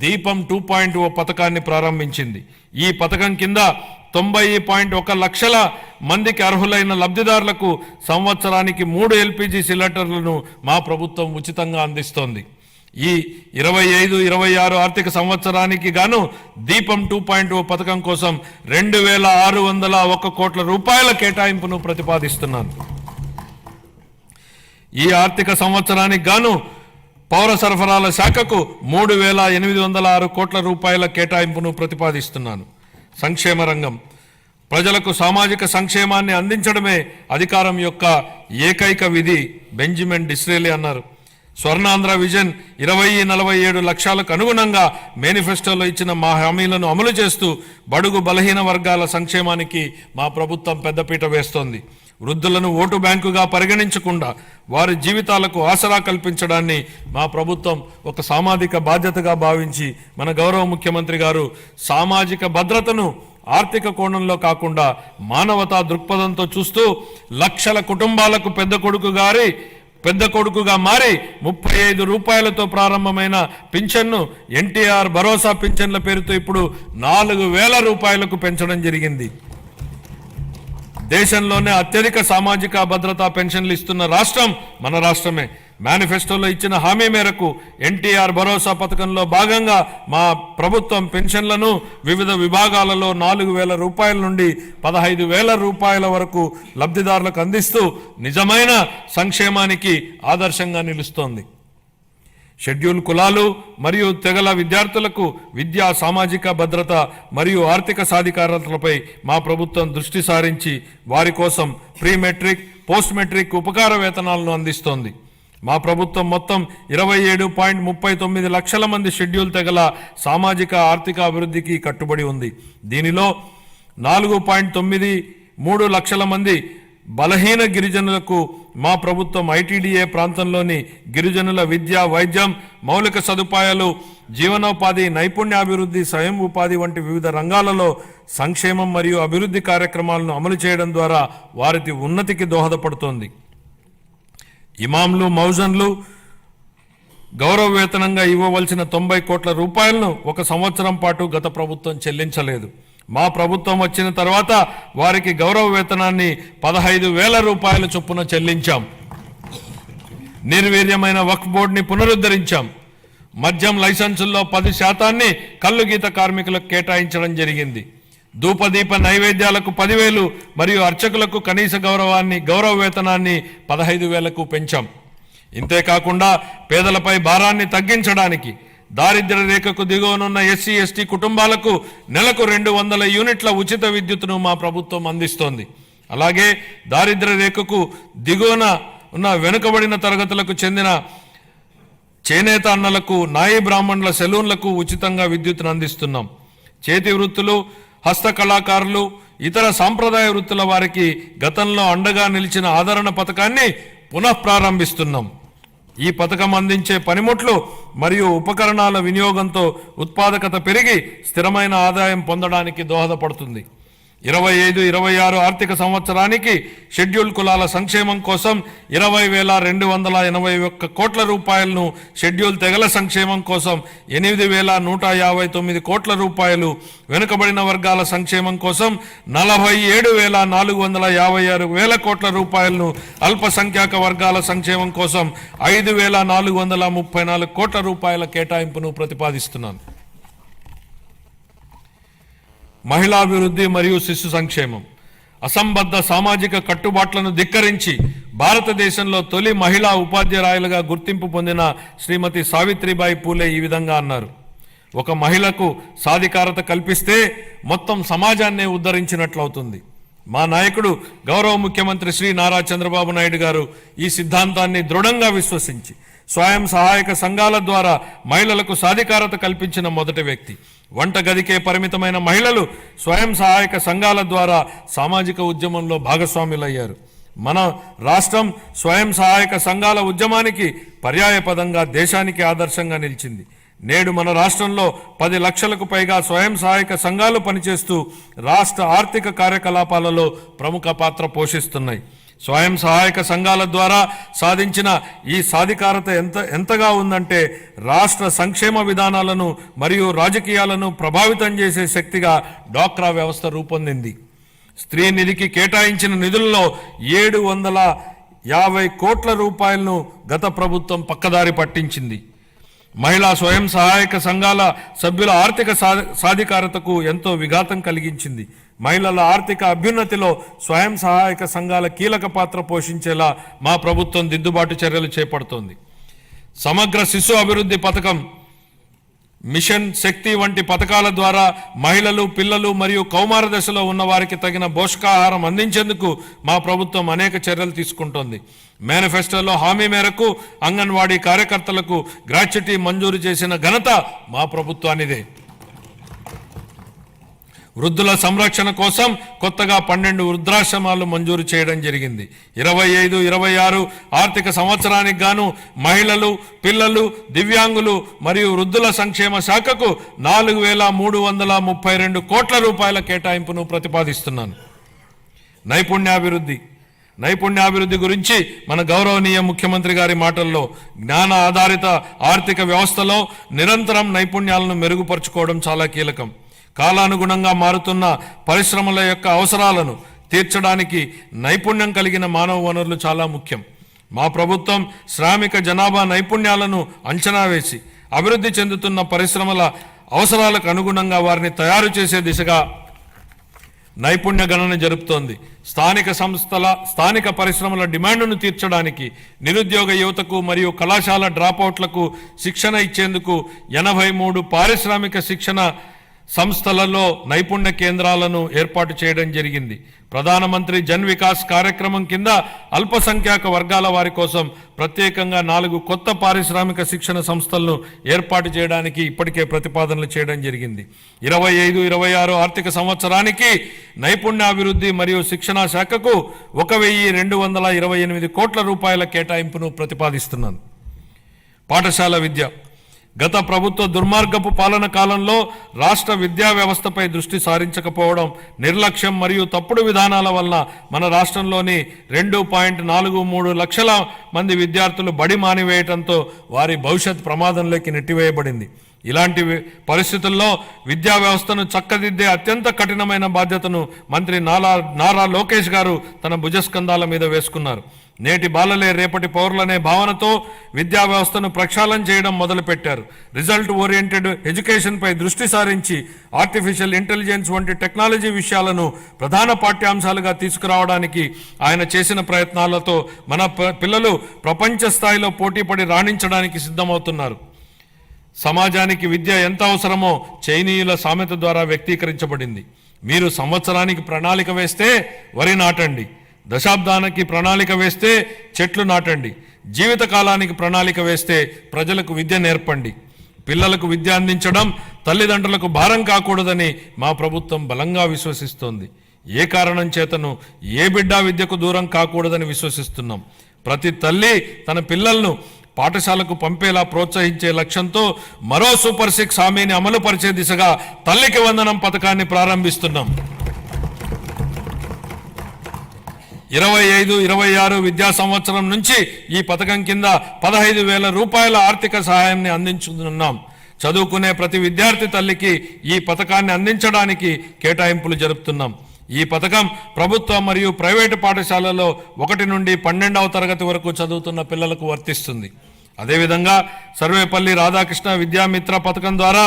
దీపం 2.0 పథకాన్ని ప్రారంభించింది. ఈ పథకం కింద 90.1 లక్షల మందికి అర్హులైన లబ్ధిదారులకు సంవత్సరానికి 3 ఎల్పిజి సిలిండర్లను మా ప్రభుత్వం ఉచితంగా అందిస్తోంది. ఈ 25-26 ఆర్థిక సంవత్సరానికి గాను దీపం 2.0 పథకం కోసం 2,601 కోట్ల రూపాయల కేటాయింపును ప్రతిపాదిస్తున్నాను. ఈ ఆర్థిక సంవత్సరానికి గాను పౌర సరఫరాల శాఖకు 3,806 కోట్ల రూపాయల కేటాయింపును ప్రతిపాదిస్తున్నాను. సంక్షేమ రంగం ప్రజలకు సామాజిక సంక్షేమాన్ని అందించడమే అధికారం యొక్క ఏకైక విధి బెంజమిన్ డిస్రేలి అన్నారు. స్వర్ణాంధ్ర విజన్ 2047 లక్ష్యాలకు అనుగుణంగా మేనిఫెస్టోలో ఇచ్చిన మా హామీలను అమలు చేస్తూ బడుగు బలహీన వర్గాల సంక్షేమానికి మా ప్రభుత్వం పెద్దపీట వేస్తోంది. వృద్ధులను ఓటు బ్యాంకుగా పరిగణించకుండా వారి జీవితాలకు ఆసరా కల్పించడాన్ని మా ప్రభుత్వం ఒక సామాజిక బాధ్యతగా భావించి మన గౌరవ ముఖ్యమంత్రి గారు సామాజిక భద్రతను ఆర్థిక కోణంలో కాకుండా మానవతా దృక్పథంతో చూస్తూ లక్షల కుటుంబాలకు పెద్ద కొడుకుగా మారి 35 రూపాయలతో ప్రారంభమైన పింఛన్ను ఎన్టీఆర్ భరోసా పింఛన్ల పేరుతో ఇప్పుడు 4,000 రూపాయలకు పెంచడం జరిగింది. దేశంలోనే అత్యధిక సామాజిక భద్రతా పెన్షన్లు ఇస్తున్న రాష్ట్రం మన రాష్ట్రమే. మేనిఫెస్టోలో ఇచ్చిన హామీ మేరకు ఎన్టీఆర్ భరోసా పథకంలో భాగంగా మా ప్రభుత్వం పెన్షన్లను వివిధ విభాగాలలో 4,000 రూపాయల నుండి 15,000 రూపాయల వరకు లబ్ధిదారులకు అందిస్తూ నిజమైన సంక్షేమానికి ఆదర్శంగా నిలుస్తోంది. షెడ్యూల్ కులాలు మరియు తెగల విద్యార్థులకు విద్యా సామాజిక భద్రత మరియు ఆర్థిక సాధికారతలపై మా ప్రభుత్వం దృష్టి సారించి వారి కోసం ప్రీ మెట్రిక్ పోస్ట్ మెట్రిక్ ఉపకార వేతనాలను అందిస్తోంది. మా ప్రభుత్వం మొత్తం 27.39 లక్షల మంది షెడ్యూల్ తెగల సామాజిక ఆర్థిక అభివృద్ధికి కట్టుబడి ఉంది. దీనిలో 4.93 లక్షల మంది బలహీన గిరిజనులకు మా ప్రభుత్వం ఐటీడీఏ ప్రాంతంలోని గిరిజనుల విద్య, వైద్యం, మౌలిక సదుపాయాలు, జీవనోపాధి, నైపుణ్యాభివృద్ధి, స్వయం ఉపాధి వంటి వివిధ రంగాలలో సంక్షేమం మరియు అభివృద్ధి కార్యక్రమాలను అమలు చేయడం ద్వారా వారి ఉన్నతికి దోహదపడుతోంది. ఇమాంలు, మౌజన్లు గౌరవ వేతనంగా ఇవ్వవలసిన 90 కోట్ల రూపాయలను 1 సంవత్సరం పాటు గత ప్రభుత్వం చెల్లించలేదు. మా ప్రభుత్వం వచ్చిన తర్వాత వారికి గౌరవ వేతనాన్ని 15,000 రూపాయల చొప్పున చెల్లించాం. నిర్వీర్యమైన వక్ఫ్ బోర్డుని పునరుద్ధరించాం. మద్యం లైసెన్సుల్లో 10% కల్లు గీత కార్మికులకు కేటాయించడం జరిగింది. ధూపదీప నైవేద్యాలకు 10,000 మరియు అర్చకులకు కనీస గౌరవ వేతనాన్ని 15,000కు పెంచాం. ఇంతేకాకుండా పేదలపై భారాన్ని తగ్గించడానికి దారిద్ర్య రేఖకు దిగువనున్న ఎస్సీ, ఎస్టీ కుటుంబాలకు నెలకు 200 యూనిట్ల ఉచిత విద్యుత్తును మా ప్రభుత్వం అందిస్తోంది. అలాగే దారిద్ర్య రేఖకు దిగువన ఉన్న వెనుకబడిన తరగతులకు చెందిన చేనేత అన్నలకు, నాయి బ్రాహ్మణుల సెలూన్లకు ఉచితంగా విద్యుత్తును అందిస్తున్నాం. చేతి వృత్తులు, హస్తకళాకారులు, ఇతర సాంప్రదాయ వృత్తుల వారికి గతంలో అండగా నిలిచిన ఆదరణ పథకాన్ని పునఃప్రారంభిస్తున్నాం. ఈ పథకం అందించే పనిముట్లు మరియు ఉపకరణాల వినియోగంతో ఉత్పాదకత పెరిగి స్థిరమైన ఆదాయం పొందడానికి దోహదపడుతుంది. 25-26 ఆర్థిక సంవత్సరానికి షెడ్యూల్ కులాల సంక్షేమం కోసం 20,281 కోట్ల రూపాయలను, షెడ్యూల్ తెగల సంక్షేమం కోసం 8,159 కోట్ల రూపాయలు, వెనుకబడిన వర్గాల సంక్షేమం కోసం 47,456 కోట్ల రూపాయలను, అల్పసంఖ్యాక వర్గాల సంక్షేమం కోసం 5,434 కోట్ల రూపాయల కేటాయింపును ప్రతిపాదిస్తున్నాను. మహిళాభివృద్ధి మరియు శిశు సంక్షేమం. అసంబద్ధ సామాజిక కట్టుబాట్లను ధిక్కరించి భారతదేశంలో తొలి మహిళా ఉపాధ్యాయులుగా గుర్తింపు పొందిన శ్రీమతి సావిత్రిబాయి పూలే ఈ విధంగా అన్నారు: ఒక మహిళకు సాధికారత కల్పిస్తే మొత్తం సమాజాన్నే ఉద్ధరించినట్లవుతుంది. మా నాయకుడు గౌరవ ముఖ్యమంత్రి శ్రీ నారా చంద్రబాబు నాయుడు గారు ఈ సిద్ధాంతాన్ని దృఢంగా విశ్వసించి స్వయం సహాయక సంఘాల ద్వారా మహిళలకు సాధికారత కల్పించిన మొదటి వ్యక్తి. వంటగదికే పరిమితమైన మహిళలు స్వయం సహాయక సంఘాల ద్వారా సామాజిక ఉద్యమంలో భాగస్వాములయ్యారు. మన రాష్ట్రం స్వయం సహాయక సంఘాల ఉద్యమానికి పర్యాయపదంగా దేశానికి ఆదర్శంగా నిలిచింది. నేడు మన రాష్ట్రంలో 10 లక్షలకు పైగా స్వయం సహాయక సంఘాలు పనిచేస్తూ రాష్ట్ర ఆర్థిక కార్యకలాపాలలో ప్రముఖ పాత్ర పోషిస్తున్నాయి. స్వయం సహాయక సంఘాల ద్వారా సాధించిన ఈ సాధికారత ఎంతగా ఉందంటే రాష్ట్ర సంక్షేమ విధానాలను మరియు రాజకీయాలను ప్రభావితం చేసే శక్తిగా డ్వాక్రా వ్యవస్థ రూపొందింది. స్త్రీ నిధికి కేటాయించిన నిధుల్లో 750 కోట్ల రూపాయలను గత ప్రభుత్వం పక్కదారి పట్టించింది. మహిళా స్వయం సహాయక సంఘాల సభ్యుల ఆర్థిక సాధికారతకు ఎంతో విఘాతం కలిగించింది. మహిళల ఆర్థిక అభ్యున్నతిలో స్వయం సహాయక సంఘాల కీలక పాత్ర పోషించేలా మా ప్రభుత్వం దిద్దుబాటు చర్యలు చేపడుతోంది. సమగ్ర శిశు అభివృద్ధి పథకం, మిషన్ శక్తి వంటి పథకాల ద్వారా మహిళలు, పిల్లలు మరియు కౌమార దశలో ఉన్న వారికి తగిన పోషకాహారం అందించేందుకు మా ప్రభుత్వం అనేక చర్యలు తీసుకుంటోంది. మేనిఫెస్టోలో హామీ మేరకు అంగన్వాడీ కార్యకర్తలకు గ్రాట్యుటీ మంజూరు చేసిన ఘనత మా ప్రభుత్వానిదే. వృద్ధుల సంరక్షణ కోసం కొత్తగా 12 వృద్ధాశ్రమాలు మంజూరు చేయడం జరిగింది. 25-26 ఆర్థిక సంవత్సరానికి గాను మహిళలు, పిల్లలు, దివ్యాంగులు మరియు వృద్ధుల సంక్షేమ శాఖకు 4,332 కోట్ల రూపాయల కేటాయింపును ప్రతిపాదిస్తున్నాను. నైపుణ్యాభివృద్ధి గురించి మన గౌరవనీయ ముఖ్యమంత్రి గారి మాటల్లో జ్ఞాన ఆధారిత ఆర్థిక వ్యవస్థలో నిరంతరం నైపుణ్యాలను మెరుగుపరుచుకోవడం చాలా కీలకం. కాలానుగుణంగా మారుతున్న పరిశ్రమల యొక్క అవసరాలను తీర్చడానికి నైపుణ్యం కలిగిన మానవ వనరులు చాలా ముఖ్యం. మా ప్రభుత్వం శ్రామిక జనాభా నైపుణ్యాలను అంచనా వేసి అభివృద్ధి చెందుతున్న పరిశ్రమల అవసరాలకు అనుగుణంగా వారిని తయారు చేసే దిశగా నైపుణ్య గణన జరుపుతోంది. స్థానిక పరిశ్రమల డిమాండ్ను తీర్చడానికి నిరుద్యోగ యువతకు మరియు కళాశాల డ్రాపౌట్లకు శిక్షణ ఇచ్చేందుకు 83 పారిశ్రామిక శిక్షణ సంస్థలలో నైపుణ్య కేంద్రాలను ఏర్పాటు చేయడం జరిగింది. ప్రధానమంత్రి జన్ వికాస్ కార్యక్రమం కింద అల్పసంఖ్యాక వర్గాల వారి కోసం ప్రత్యేకంగా 4 కొత్త పారిశ్రామిక శిక్షణ సంస్థలను ఏర్పాటు చేయడానికి ఇప్పటికే ప్రతిపాదనలు చేయడం జరిగింది. 25-26 ఆర్థిక సంవత్సరానికి నైపుణ్యాభివృద్ధి మరియు శిక్షణా శాఖకు 1,228 కోట్ల రూపాయల కేటాయింపును ప్రతిపాదిస్తున్నాను. పాఠశాల విద్య. గత ప్రభుత్వ దుర్మార్గపు పాలన కాలంలో రాష్ట్ర విద్యా వ్యవస్థపై దృష్టి సారించకపోవడం, నిర్లక్ష్యం మరియు తప్పుడు విధానాల వలన మన రాష్ట్రంలోని 2.43 లక్షల మంది విద్యార్థులు బడి మానివేయడంతో వారి భవిష్యత్ ప్రమాదంలోకి నెట్టివేయబడింది. ఇలాంటి పరిస్థితుల్లో విద్యా వ్యవస్థను చక్కదిద్దే అత్యంత కఠినమైన బాధ్యతను మంత్రి నారా లోకేష్ గారు తన భుజస్కంధాల మీద వేసుకున్నారు. నేటి బాలలే రేపటి పౌరులనే భావనతో విద్యా వ్యవస్థను ప్రక్షాళన చేయడం మొదలుపెట్టారు. రిజల్ట్ ఓరియంటెడ్ ఎడ్యుకేషన్పై దృష్టి సారించి ఆర్టిఫిషియల్ ఇంటెలిజెన్స్ వంటి టెక్నాలజీ విషయాలను ప్రధాన పాఠ్యాంశాలుగా తీసుకురావడానికి ఆయన చేసిన ప్రయత్నాలతో మన పిల్లలు ప్రపంచ స్థాయిలో పోటీపడి రాణించడానికి సిద్ధమవుతున్నారు. సమాజానికి విద్య ఎంత అవసరమో చైనీయుల సామెత ద్వారా వ్యక్తీకరించబడింది. మీరు సంవత్సరానికి ప్రణాళిక వేస్తే వరి నాటండి, దశాబ్దానికి ప్రణాళిక వేస్తే చెట్లు నాటండి, జీవితకాలానికి ప్రణాళిక వేస్తే ప్రజలకు విద్య నేర్పండి. పిల్లలకు విద్య అందించడం తల్లిదండ్రులకు భారం కాకూడదని మా ప్రభుత్వం బలంగా విశ్వసిస్తోంది. ఏ కారణం చేతను ఏ బిడ్డ విద్యకు దూరం కాకూడదని విశ్వసిస్తున్నాం. ప్రతి తల్లి తన పిల్లలను పాఠశాలకు పంపేలా ప్రోత్సహించే లక్ష్యంతో మరో సూపర్ 6 హామీని అమలు పరిచే దిశగా తల్లికి వందనం పథకాన్ని ప్రారంభిస్తున్నాం. 25-26 విద్యా సంవత్సరం నుంచి ఈ పథకం కింద 15,000 రూపాయల ఆర్థిక సహాయాన్ని అందించుతున్నాం. చదువుకునే ప్రతి విద్యార్థి తల్లికి ఈ పథకాన్ని అందించడానికి కేటాయింపులు జరుపుతున్నాం. ఈ పథకం ప్రభుత్వ మరియు ప్రైవేటు పాఠశాలలో 1 నుండి 12వ తరగతి వరకు చదువుతున్న పిల్లలకు వర్తిస్తుంది. అదేవిధంగా సర్వేపల్లి రాధాకృష్ణ విద్యామిత్ర పథకం ద్వారా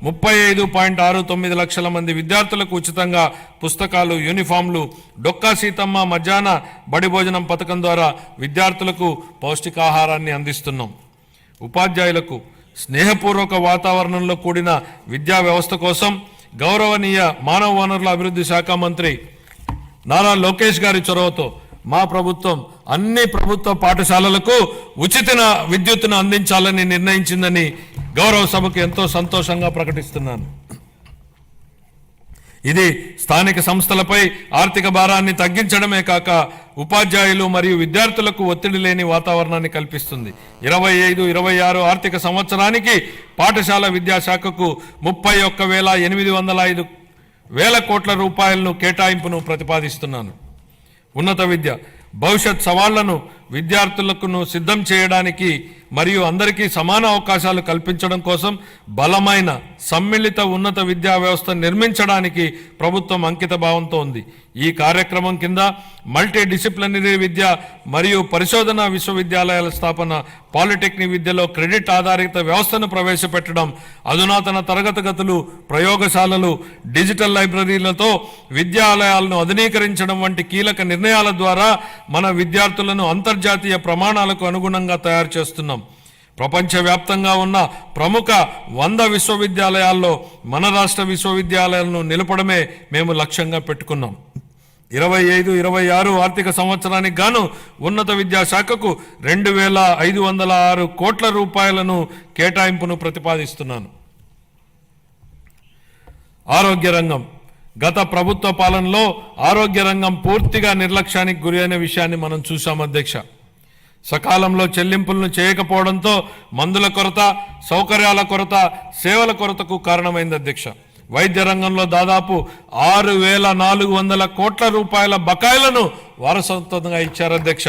35.69 లక్షల మంది విద్యార్థులకు ఉచితంగా పుస్తకాలు, యూనిఫామ్లు, డొక్కా సీతమ్మ మధ్యాహ్న బడి భోజనం పథకం ద్వారా విద్యార్థులకు పౌష్టికాహారాన్ని అందిస్తున్నాం. ఉపాధ్యాయులకు స్నేహపూర్వక వాతావరణంలో కూడిన విద్యా వ్యవస్థ కోసం గౌరవనీయ మానవ వనరుల అభివృద్ధి శాఖ మంత్రి నారా లోకేష్ గారి చొరవతో మా ప్రభుత్వం అన్ని ప్రభుత్వ పాఠశాలలకు ఉచిత విద్యుత్తును అందించాలని నిర్ణయించిందని గౌరవ సభకు ఎంతో సంతోషంగా ప్రకటిస్తున్నాను. ఇది స్థానిక సంస్థలపై ఆర్థిక భారాన్ని తగ్గించడమే కాక ఉపాధ్యాయులు మరియు విద్యార్థులకు ఒత్తిడి లేని వాతావరణాన్ని కల్పిస్తుంది. 25-26 ఆర్థిక సంవత్సరానికి పాఠశాల విద్యాశాఖకు 31,805 కోట్ల రూపాయలను కేటాయింపును ప్రతిపాదిస్తున్నాను. ఉన్నత విద్య. భవిష్యత్ సవాళ్లను విద్యార్థులకు సిద్ధం చేయడానికి మరియు అందరికీ సమాన అవకాశాలు కల్పించడం కోసం బలమైన సమ్మిళిత ఉన్నత విద్యా వ్యవస్థ నిర్మించడానికి ప్రభుత్వం అంకిత భావంతో ఉంది. ఈ కార్యక్రమం కింద మల్టీ డిసిప్లినరీ విద్య మరియు పరిశోధన విశ్వవిద్యాలయాల స్థాపన, పాలిటెక్నిక్ విద్యలో క్రెడిట్ ఆధారిత వ్యవస్థను ప్రవేశపెట్టడం, అధునాతన తరగతి గదులు, ప్రయోగశాలలు, డిజిటల్ లైబ్రరీలతో విద్యాలయాలను ఆధునీకరించడం వంటి కీలక నిర్ణయాల ద్వారా మన విద్యార్థులను అంతర్జాతీయ ప్రమాణాలకు అనుగుణంగా తయారు చేస్తున్నాం. ప్రపంచవ్యాప్తంగా ఉన్న ప్రముఖ 100 విశ్వవిద్యాలయాల్లో మన రాష్ట్ర విశ్వవిద్యాలయాలను నిలపడమే మేము లక్ష్యంగా పెట్టుకున్నాం. 25-26 ఆర్థిక సంవత్సరానికి గాను ఉన్నత విద్యాశాఖకు 2,506 కోట్ల రూపాయలను కేటాయింపును ప్రతిపాదిస్తున్నాను. ఆరోగ్య రంగం. గత ప్రభుత్వ పాలనలో ఆరోగ్య రంగం పూర్తిగా నిర్లక్ష్యానికి గురి అయిన విషయాన్ని మనం చూసాం అధ్యక్ష. సకాలంలో చెల్లింపులను చేయకపోవడంతో మందుల కొరత, సౌకర్యాల కొరత, సేవల కొరతకు కారణమైంది అధ్యక్ష. వైద్య రంగంలో దాదాపు 6,400 కోట్ల రూపాయల బకాయిలను వారసత్వంగా ఇచ్చారు అధ్యక్ష.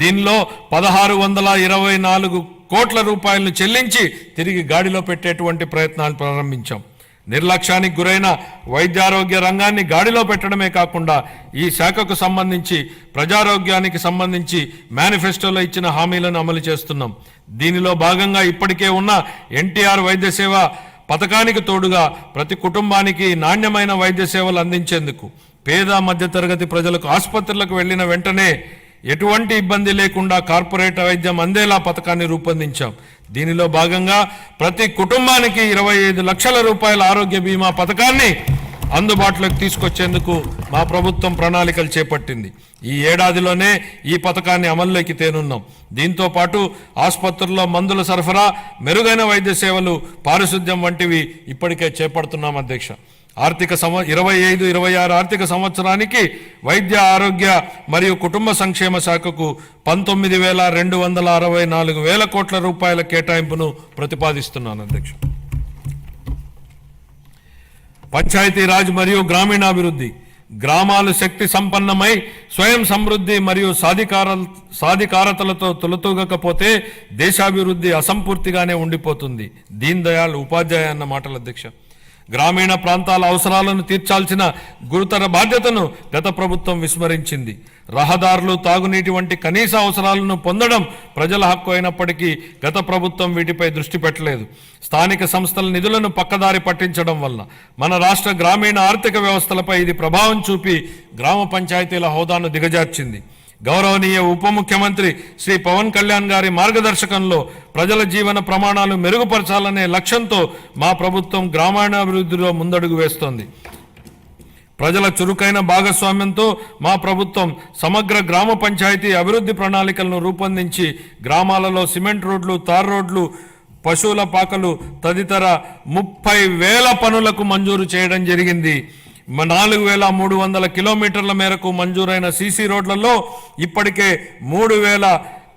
దీనిలో 1,624 కోట్ల రూపాయలను చెల్లించి తిరిగి గాడిలో పెట్టేటువంటి ప్రయత్నాలు ప్రారంభించాం. నిర్లక్ష్యానికి గురైన వైద్యారోగ్య రంగాన్ని గాడిలో పెట్టడమే కాకుండా ఈ శాఖకు సంబంధించి ప్రజారోగ్యానికి సంబంధించి మేనిఫెస్టోలో ఇచ్చిన హామీలను అమలు చేస్తున్నాం. దీనిలో భాగంగా ఇప్పటికే ఉన్న ఎన్టీఆర్ వైద్య సేవ పథకానికి తోడుగా ప్రతి కుటుంబానికి నాణ్యమైన వైద్య సేవలు అందించేందుకు పేద మధ్యతరగతి ప్రజలకు ఆసుపత్రులకు వెళ్లిన వెంటనే ఎటువంటి ఇబ్బంది లేకుండా కార్పొరేట్ వైద్యం అందేలా పథకాన్ని రూపొందించాం. దీనిలో భాగంగా ప్రతి కుటుంబానికి 25 లక్షల రూపాయల ఆరోగ్య బీమా పథకాన్ని అందుబాటులోకి తీసుకొచ్చేందుకు మా ప్రభుత్వం ప్రణాళికలు చేపట్టింది. ఈ ఏడాదిలోనే ఈ పథకాన్ని అమల్లోకి తేనున్నాం. దీంతో పాటు ఆసుపత్రుల్లో మందుల సరఫరా, మెరుగైన వైద్య సేవలు, పారిశుద్ధ్యం వంటివి ఇప్పటికే చేపడుతున్నాం అధ్యక్ష. 25-26 ఆర్థిక సంవత్సరానికి వైద్య ఆరోగ్య మరియు కుటుంబ సంక్షేమ శాఖకు 19,264 కోట్ల రూపాయల కేటాయింపును ప్రతిపాదిస్తున్నాను అధ్యక్ష. పంచాయతీరాజ్ మరియు గ్రామీణాభివృద్ధి. గ్రామాలు శక్తి సంపన్నమై స్వయం సమృద్ధి మరియు సాధికారతలతో తొలతూగకపోతే దేశాభివృద్ధి అసంపూర్తిగానే ఉండిపోతుంది. దీన్ దయాళ్ ఉపాధ్యాయ అన్న మాటలు అధ్యక్ష. గ్రామీణ ప్రాంతాల అవసరాలను తీర్చాల్సిన గురుతర బాధ్యతను గత ప్రభుత్వం విస్మరించింది. రహదారులు, తాగునీటి వంటి కనీస అవసరాలను పొందడం ప్రజల హక్కు అయినప్పటికీ గత ప్రభుత్వం వీటిపై దృష్టి పెట్టలేదు. స్థానిక సంస్థల నిధులను పక్కదారి పట్టించడం వల్ల మన రాష్ట్ర గ్రామీణ ఆర్థిక వ్యవస్థలపై ఇది ప్రభావం చూపి గ్రామ పంచాయతీల హోదాను దిగజార్చింది. గౌరవనీయ ఉప ముఖ్యమంత్రి శ్రీ పవన్ కళ్యాణ్ గారి మార్గదర్శకంలో ప్రజల జీవన ప్రమాణాలు మెరుగుపరచాలనే లక్ష్యంతో మా ప్రభుత్వం గ్రామీణాభివృద్ధిలో ముందడుగు వేస్తోంది. ప్రజల చురుకైన భాగస్వామ్యంతో మా ప్రభుత్వం సమగ్ర గ్రామ పంచాయతీ అభివృద్ధి ప్రణాళికలను రూపొందించి గ్రామాలలో సిమెంట్ రోడ్లు, తార్ రోడ్లు, పశువుల పాకలు తదితర 30,000 పనులకు మంజూరు చేయడం జరిగింది. 4,300 కిలోమీటర్ల మేరకు మంజూరైన సీసీ రోడ్లలో ఇప్పటికే 3,000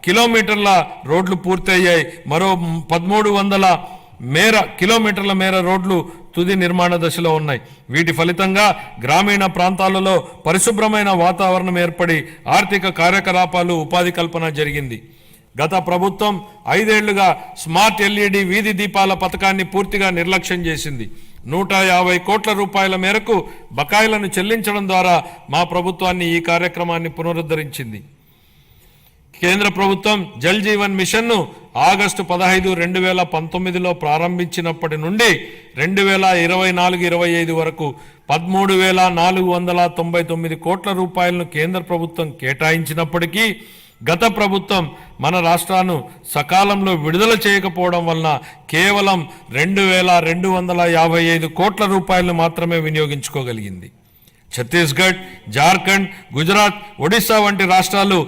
కిలోమీటర్ల రోడ్లు పూర్తయ్యాయి. మరో 1,300 కిలోమీటర్ల మేర రోడ్లు తుది నిర్మాణ దశలో ఉన్నాయి. వీటి ఫలితంగా గ్రామీణ ప్రాంతాలలో పరిశుభ్రమైన వాతావరణం ఏర్పడి ఆర్థిక కార్యకలాపాలు, ఉపాధి కల్పన జరిగింది. గత ప్రభుత్వం 5 ఏళ్లుగా స్మార్ట్ ఎల్ఈడి వీధి దీపాల పథకాన్ని పూర్తిగా నిర్లక్ష్యం చేసింది. 150 కోట్ల రూపాయల మేరకు బకాయిలను చెల్లించడం ద్వారా మా ప్రభుత్వాన్ని ఈ కార్యక్రమాన్ని పునరుద్ధరించింది. కేంద్ర ప్రభుత్వం జల్ జీవన్ మిషన్ను ఆగస్టు 15, 2019లో ప్రారంభించినప్పటి నుండి 2024-25 వరకు 13,499 కోట్ల రూపాయలను కేంద్ర ప్రభుత్వం కేటాయించినప్పటికీ గత ప్రభుత్వం మన రాష్ట్రాన్ని సకాలంలో విడుదల చేయకపోవడం వలన కేవలం 2,255 కోట్ల రూపాయలను మాత్రమే వినియోగించుకోగలిగింది. ఛత్తీస్గఢ్, జార్ఖండ్, గుజరాత్, ఒడిశా వంటి రాష్ట్రాలు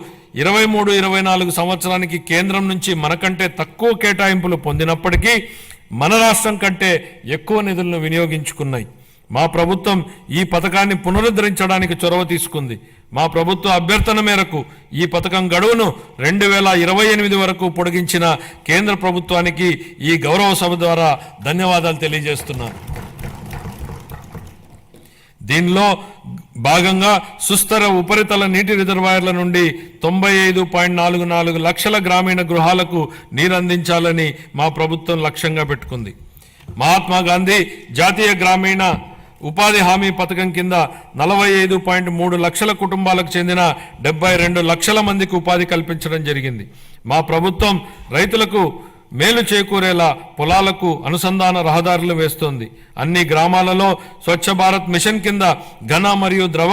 23-24 సంవత్సరానికి కేంద్రం నుంచి మనకంటే తక్కువ కేటాయింపులు పొందినప్పటికీ మన రాష్ట్రం కంటే ఎక్కువ నిధులను వినియోగించుకున్నాయి. మా ప్రభుత్వం ఈ పథకాన్ని పునరుద్ధరించడానికి చొరవ తీసుకుంది. మా ప్రభుత్వ అభ్యర్థన మేరకు ఈ పథకం గడువును 2028 వరకు పొడిగించిన కేంద్ర ప్రభుత్వానికి ఈ గౌరవ సభ ద్వారా ధన్యవాదాలు తెలియజేస్తున్నాను. దీనిలో భాగంగా సుస్థిర ఉపరితల నీటి రిజర్వాయర్ల నుండి 95.44 లక్షల గ్రామీణ గృహాలకు నీరు అందించాలని మా ప్రభుత్వం లక్ష్యంగా పెట్టుకుంది. మహాత్మా గాంధీ జాతీయ గ్రామీణ ఉపాధి హామీ పథకం కింద 45.3 లక్షల కుటుంబాలకు చెందిన 72 లక్షల మందికి ఉపాధి కల్పించడం జరిగింది. మా ప్రభుత్వం రైతులకు మేలు చేకూరేలా పొలాలకు అనుసంధాన రహదారులు వేస్తోంది. అన్ని గ్రామాలలో స్వచ్ఛ భారత్ మిషన్ కింద ఘన మరియు ద్రవ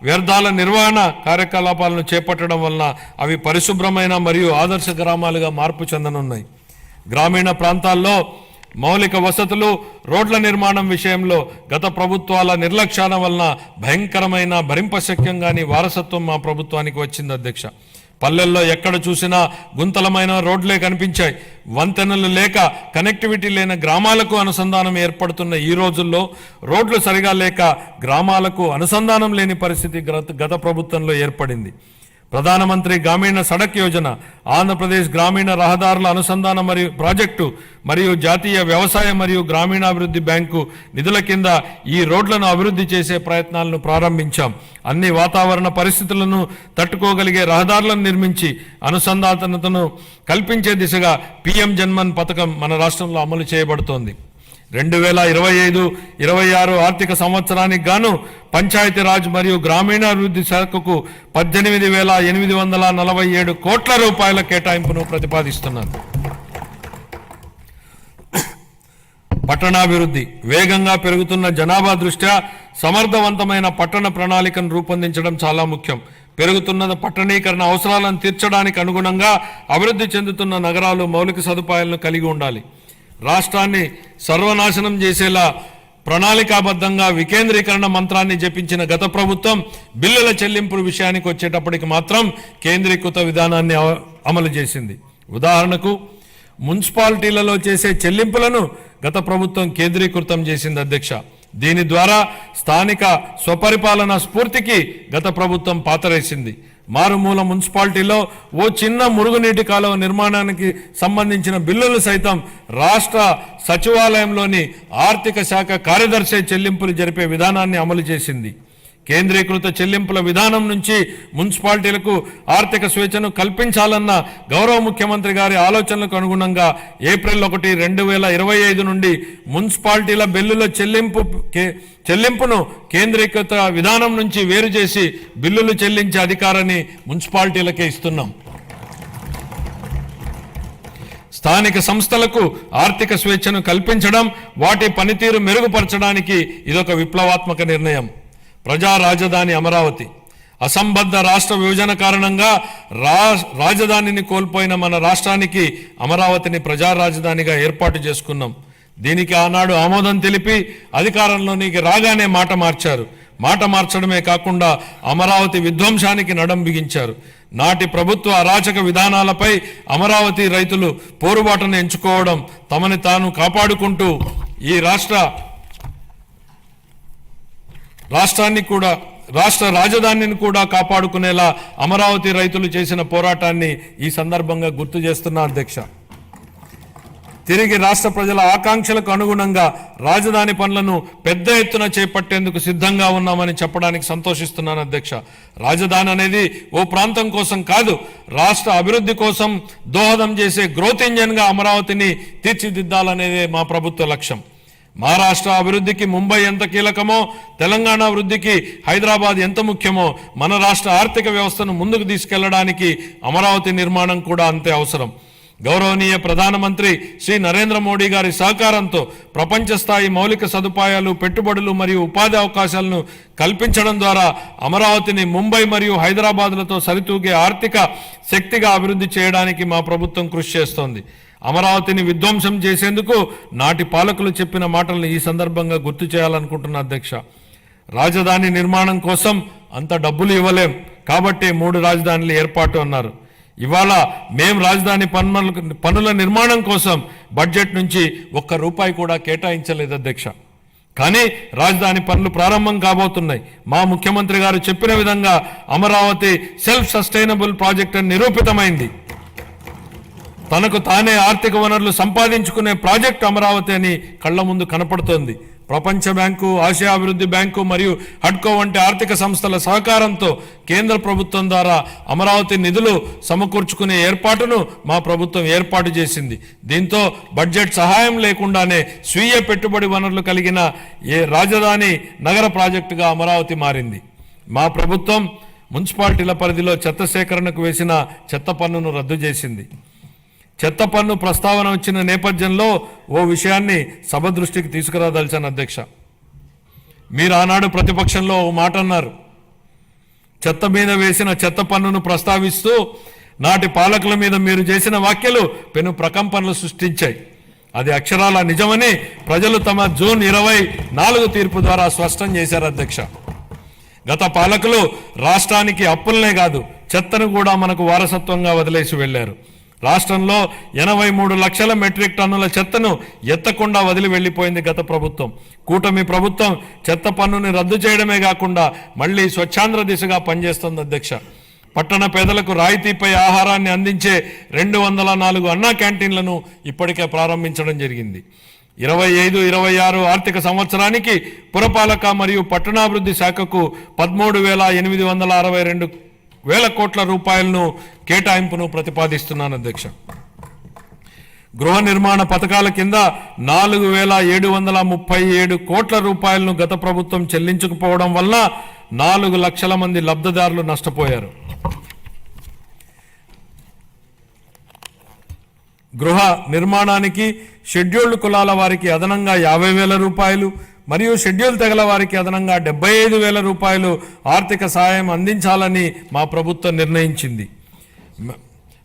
వ్యర్థాల నిర్వహణ కార్యకలాపాలను చేపట్టడం వలన అవి పరిశుభ్రమైన మరియు ఆదర్శ గ్రామాలుగా మార్పు చెందనున్నాయి. గ్రామీణ ప్రాంతాల్లో మౌలిక వసతులు, రోడ్ల నిర్మాణం విషయంలో గత ప్రభుత్వాల నిర్లక్ష్యాల వలన భయంకరమైన భరింపశక్యంగాని వారసత్వం మా ప్రభుత్వానికి వచ్చింది అధ్యక్ష. పల్లెల్లో ఎక్కడ చూసినా గుంతలమైన రోడ్లే కనిపించాయి. వంతెనలు లేక కనెక్టివిటీ లేని గ్రామాలకు అనుసంధానం ఏర్పడుతున్న ఈ రోజుల్లో రోడ్లు సరిగా లేక గ్రామాలకు అనుసంధానం లేని పరిస్థితి గత ప్రభుత్వంలో ఏర్పడింది. ప్రధానమంత్రి గ్రామీణ సడక్ యోజన, ఆంధ్రప్రదేశ్ గ్రామీణ రహదారుల అనుసంధాన మరియు ప్రాజెక్టు మరియు జాతీయ వ్యవసాయ మరియు గ్రామీణాభివృద్ధి బ్యాంకు నిధుల కింద ఈ రోడ్లను అభివృద్ధి చేసే ప్రయత్నాలను ప్రారంభించాం. అన్ని వాతావరణ పరిస్థితులను తట్టుకోగలిగే రహదారులను నిర్మించి అనుసంధానతను కల్పించే దిశగా PM జన్మన్ పథకం మన రాష్ట్రంలో అమలు చేయబడుతోంది. 2025-26 ఆర్థిక సంవత్సరానికి గాను పంచాయతీరాజ్ మరియు గ్రామీణాభివృద్ధి శాఖకు 18,847 కోట్ల రూపాయల కేటాయింపును ప్రతిపాదిస్తున్నారు. పట్టణాభివృద్ధి. వేగంగా పెరుగుతున్న జనాభా దృష్ట్యా సమర్థవంతమైన పట్టణ ప్రణాళికను రూపొందించడం చాలా ముఖ్యం. పెరుగుతున్న పట్టణీకరణ అవసరాలను తీర్చడానికి అనుగుణంగా అభివృద్ధి చెందుతున్న నగరాలు మౌలిక సదుపాయాలను కలిగి ఉండాలి. రాష్ట్రాన్ని సర్వనాశనం చేసేలా ప్రణాళికాబద్ధంగా వికేంద్రీకరణ మంత్రాన్ని జపించిన గత ప్రభుత్వం బిల్లుల చెల్లింపుల విషయానికి వచ్చేటప్పటికి మాత్రం కేంద్రీకృత విధానాన్ని అమలు చేసింది. ఉదాహరణకు మున్సిపాలిటీలలో చేసే చెల్లింపులను గత ప్రభుత్వం కేంద్రీకృతం చేసింది అధ్యక్ష. దీని ద్వారా స్థానిక స్వపరిపాలన స్ఫూర్తికి గత ప్రభుత్వం పాతరేసింది. మారుమూల మున్సిపాలిటీలో ఓ చిన్న మురుగునీటి కాలువ నిర్మాణానికి సంబంధించిన బిల్లులు సైతం రాష్ట్ర సచివాలయంలోని ఆర్థిక శాఖ కార్యదర్శి చెల్లింపులు జరిపే విధానాన్ని అమలు చేసింది. కేంద్రీకృత చెల్లింపుల విధానం నుంచి మున్సిపాలిటీలకు ఆర్థిక స్వేచ్ఛను కల్పించాలన్న గౌరవ ముఖ్యమంత్రి గారి ఆలోచనలకు అనుగుణంగా ఏప్రిల్ 1, 2025 నుండి మున్సిపాలిటీల బిల్లుల చెల్లింపును కేంద్రీకృత విధానం నుంచి వేరు చేసి బిల్లులు చెల్లించే అధికారాన్ని మున్సిపాలిటీలకే ఇస్తున్నాం. స్థానిక సంస్థలకు ఆర్థిక స్వేచ్ఛను కల్పించడం, వాటి పనితీరు మెరుగుపరచడానికి ఇదొక విప్లవాత్మక నిర్ణయం. ప్రజా రాజధాని అమరావతి. అసంబద్ధ రాష్ట్ర విభజన కారణంగా రాజధానిని కోల్పోయిన మన రాష్ట్రానికి అమరావతిని ప్రజా రాజధానిగా ఏర్పాటు చేసుకున్నాం. దీనికి ఆనాడు ఆమోదం తెలిపి అధికారంలోనికి రాగానే మాట మార్చారు. మాట మార్చడమే కాకుండా అమరావతి విధ్వంసానికి నడం బిగించారు. నాటి ప్రభుత్వ అరాచక విధానాలపై అమరావతి రైతులు పోరుబాటును ఎంచుకోవడం, తమని తాను కాపాడుకుంటూ ఈ రాష్ట్ర రాజధానిని కూడా కాపాడుకునేలా అమరావతి రైతులు చేసిన పోరాటాన్ని ఈ సందర్భంగా గుర్తు చేస్తున్నా అధ్యక్ష. తిరిగి రాష్ట్ర ప్రజల ఆకాంక్షలకు అనుగుణంగా రాజధాని పనులను పెద్ద ఎత్తున చేపట్టేందుకు సిద్ధంగా ఉన్నామని చెప్పడానికి సంతోషిస్తున్నాను అధ్యక్ష. రాజధాని అనేది ఓ ప్రాంతం కోసం కాదు, రాష్ట్ర అభివృద్ధి కోసం దోహదం చేసే గ్రోత్ ఇంజన్గా అమరావతిని తీర్చిదిద్దాలనేదే మా ప్రభుత్వ లక్ష్యం. మహారాష్ట్ర అభివృద్ధికి ముంబై ఎంత కీలకమో, తెలంగాణ అభివృద్ధికి హైదరాబాద్ ఎంత ముఖ్యమో, మన రాష్ట్ర ఆర్థిక వ్యవస్థను ముందుకు తీసుకెళ్లడానికి అమరావతి నిర్మాణం కూడా అంతే అవసరం. గౌరవనీయ ప్రధానమంత్రి శ్రీ నరేంద్ర మోడీ గారి సహకారంతో ప్రపంచ స్థాయి మౌలిక సదుపాయాలు, పెట్టుబడులు మరియు ఉపాధి అవకాశాలను కల్పించడం ద్వారా అమరావతిని ముంబై మరియు హైదరాబాద్లతో సరితూగే ఆర్థిక శక్తిగా అభివృద్ధి చేయడానికి మా ప్రభుత్వం కృషి చేస్తోంది. అమరావతిని విధ్వంసం చేసేందుకు నాటి పాలకులు చెప్పిన మాటలను ఈ సందర్భంగా గుర్తు చేయాలనుకుంటున్న అధ్యక్ష. రాజధాని నిర్మాణం కోసం అంత డబ్బులు ఇవ్వలేం కాబట్టి 3 రాజధానులు ఏర్పాటు అన్నారు. ఇవాళ మేం రాజధాని పనుల నిర్మాణం కోసం బడ్జెట్ నుంచి ₹1 కూడా కేటాయించలేదు అధ్యక్ష. కానీ రాజధాని పనులు ప్రారంభం కాబోతున్నాయి. మా ముఖ్యమంత్రి గారు చెప్పిన విధంగా అమరావతి సెల్ఫ్ సస్టైనబుల్ ప్రాజెక్ట్ అని నిరూపితమైంది. తనకు తానే ఆర్థిక వనరులు సంపాదించుకునే ప్రాజెక్టు అమరావతి అని కళ్ల ముందు కనపడుతోంది. ప్రపంచ బ్యాంకు, ఆసియా అభివృద్ధి బ్యాంకు మరియు హడ్కో వంటి ఆర్థిక సంస్థల సహకారంతో కేంద్ర ప్రభుత్వం ద్వారా అమరావతి నిధులు సమకూర్చుకునే ఏర్పాటును మా ప్రభుత్వం ఏర్పాటు చేసింది. దీంతో బడ్జెట్ సహాయం లేకుండానే స్వీయ పెట్టుబడి వనరులు కలిగిన రాజధాని నగర ప్రాజెక్టుగా అమరావతి మారింది. మా ప్రభుత్వం మున్సిపాలిటీల పరిధిలో చెత్త సేకరణకు వేసిన చెత్త పన్నును రద్దు చేసింది. చెత్త పన్ను ప్రస్తావన వచ్చిన నేపథ్యంలో ఓ విషయాన్ని సభ దృష్టికి తీసుకురాదలిచాను అధ్యక్ష. మీరు ఆనాడు ప్రతిపక్షంలో ఓ మాట అన్నారు. చెత్త మీద వేసిన చెత్త పన్నును ప్రస్తావిస్తూ నాటి పాలకుల మీద మీరు చేసిన వ్యాఖ్యలు పెను ప్రకంపనలు సృష్టించాయి. అది అక్షరాల నిజమని ప్రజలు తమ జూన్ 24 తీర్పు ద్వారా స్పష్టం చేశారు అధ్యక్ష. గత పాలకులు రాష్ట్రానికి అప్పులనే కాదు, చెత్తను కూడా మనకు వారసత్వంగా వదిలేసి వెళ్లారు. రాష్ట్రంలో 83 లక్షల మెట్రిక్ టన్నుల చెత్తను ఎత్తకుండా వదిలి వెళ్లిపోయింది గత ప్రభుత్వం. కూటమి ప్రభుత్వం చెత్త పన్నుని రద్దు చేయడమే కాకుండా మళ్లీ స్వచ్ఛాంధ్ర దిశగా పనిచేస్తోంది అధ్యక్ష. పట్టణ పేదలకు రాయితీపై ఆహారాన్ని అందించే 204 అన్నా క్యాంటీన్లను ఇప్పటికే ప్రారంభించడం జరిగింది. 25-26 ఆర్థిక సంవత్సరానికి పురపాలక మరియు పట్టణాభివృద్ధి శాఖకు 13,862 వేల కోట్ల రూపాయలను కేటాయింపును ప్రతిపాదిస్తున్నాను అధ్యక్ష. గృహ నిర్మాణ పథకాల కింద 4,737 కోట్ల రూపాయలను గత ప్రభుత్వం చెల్లించకపోవడం వల్ల 4 లక్షల మంది లబ్ధిదారులు నష్టపోయారు. గృహ నిర్మాణానికి షెడ్యూల్డ్ కులాల వారికి అదనంగా 50,000 రూపాయలు మరియు షెడ్యూల్ తెగల వారికి అదనంగా 75,000 రూపాయలు ఆర్థిక సహాయం అందించాలని మా ప్రభుత్వం నిర్ణయించింది.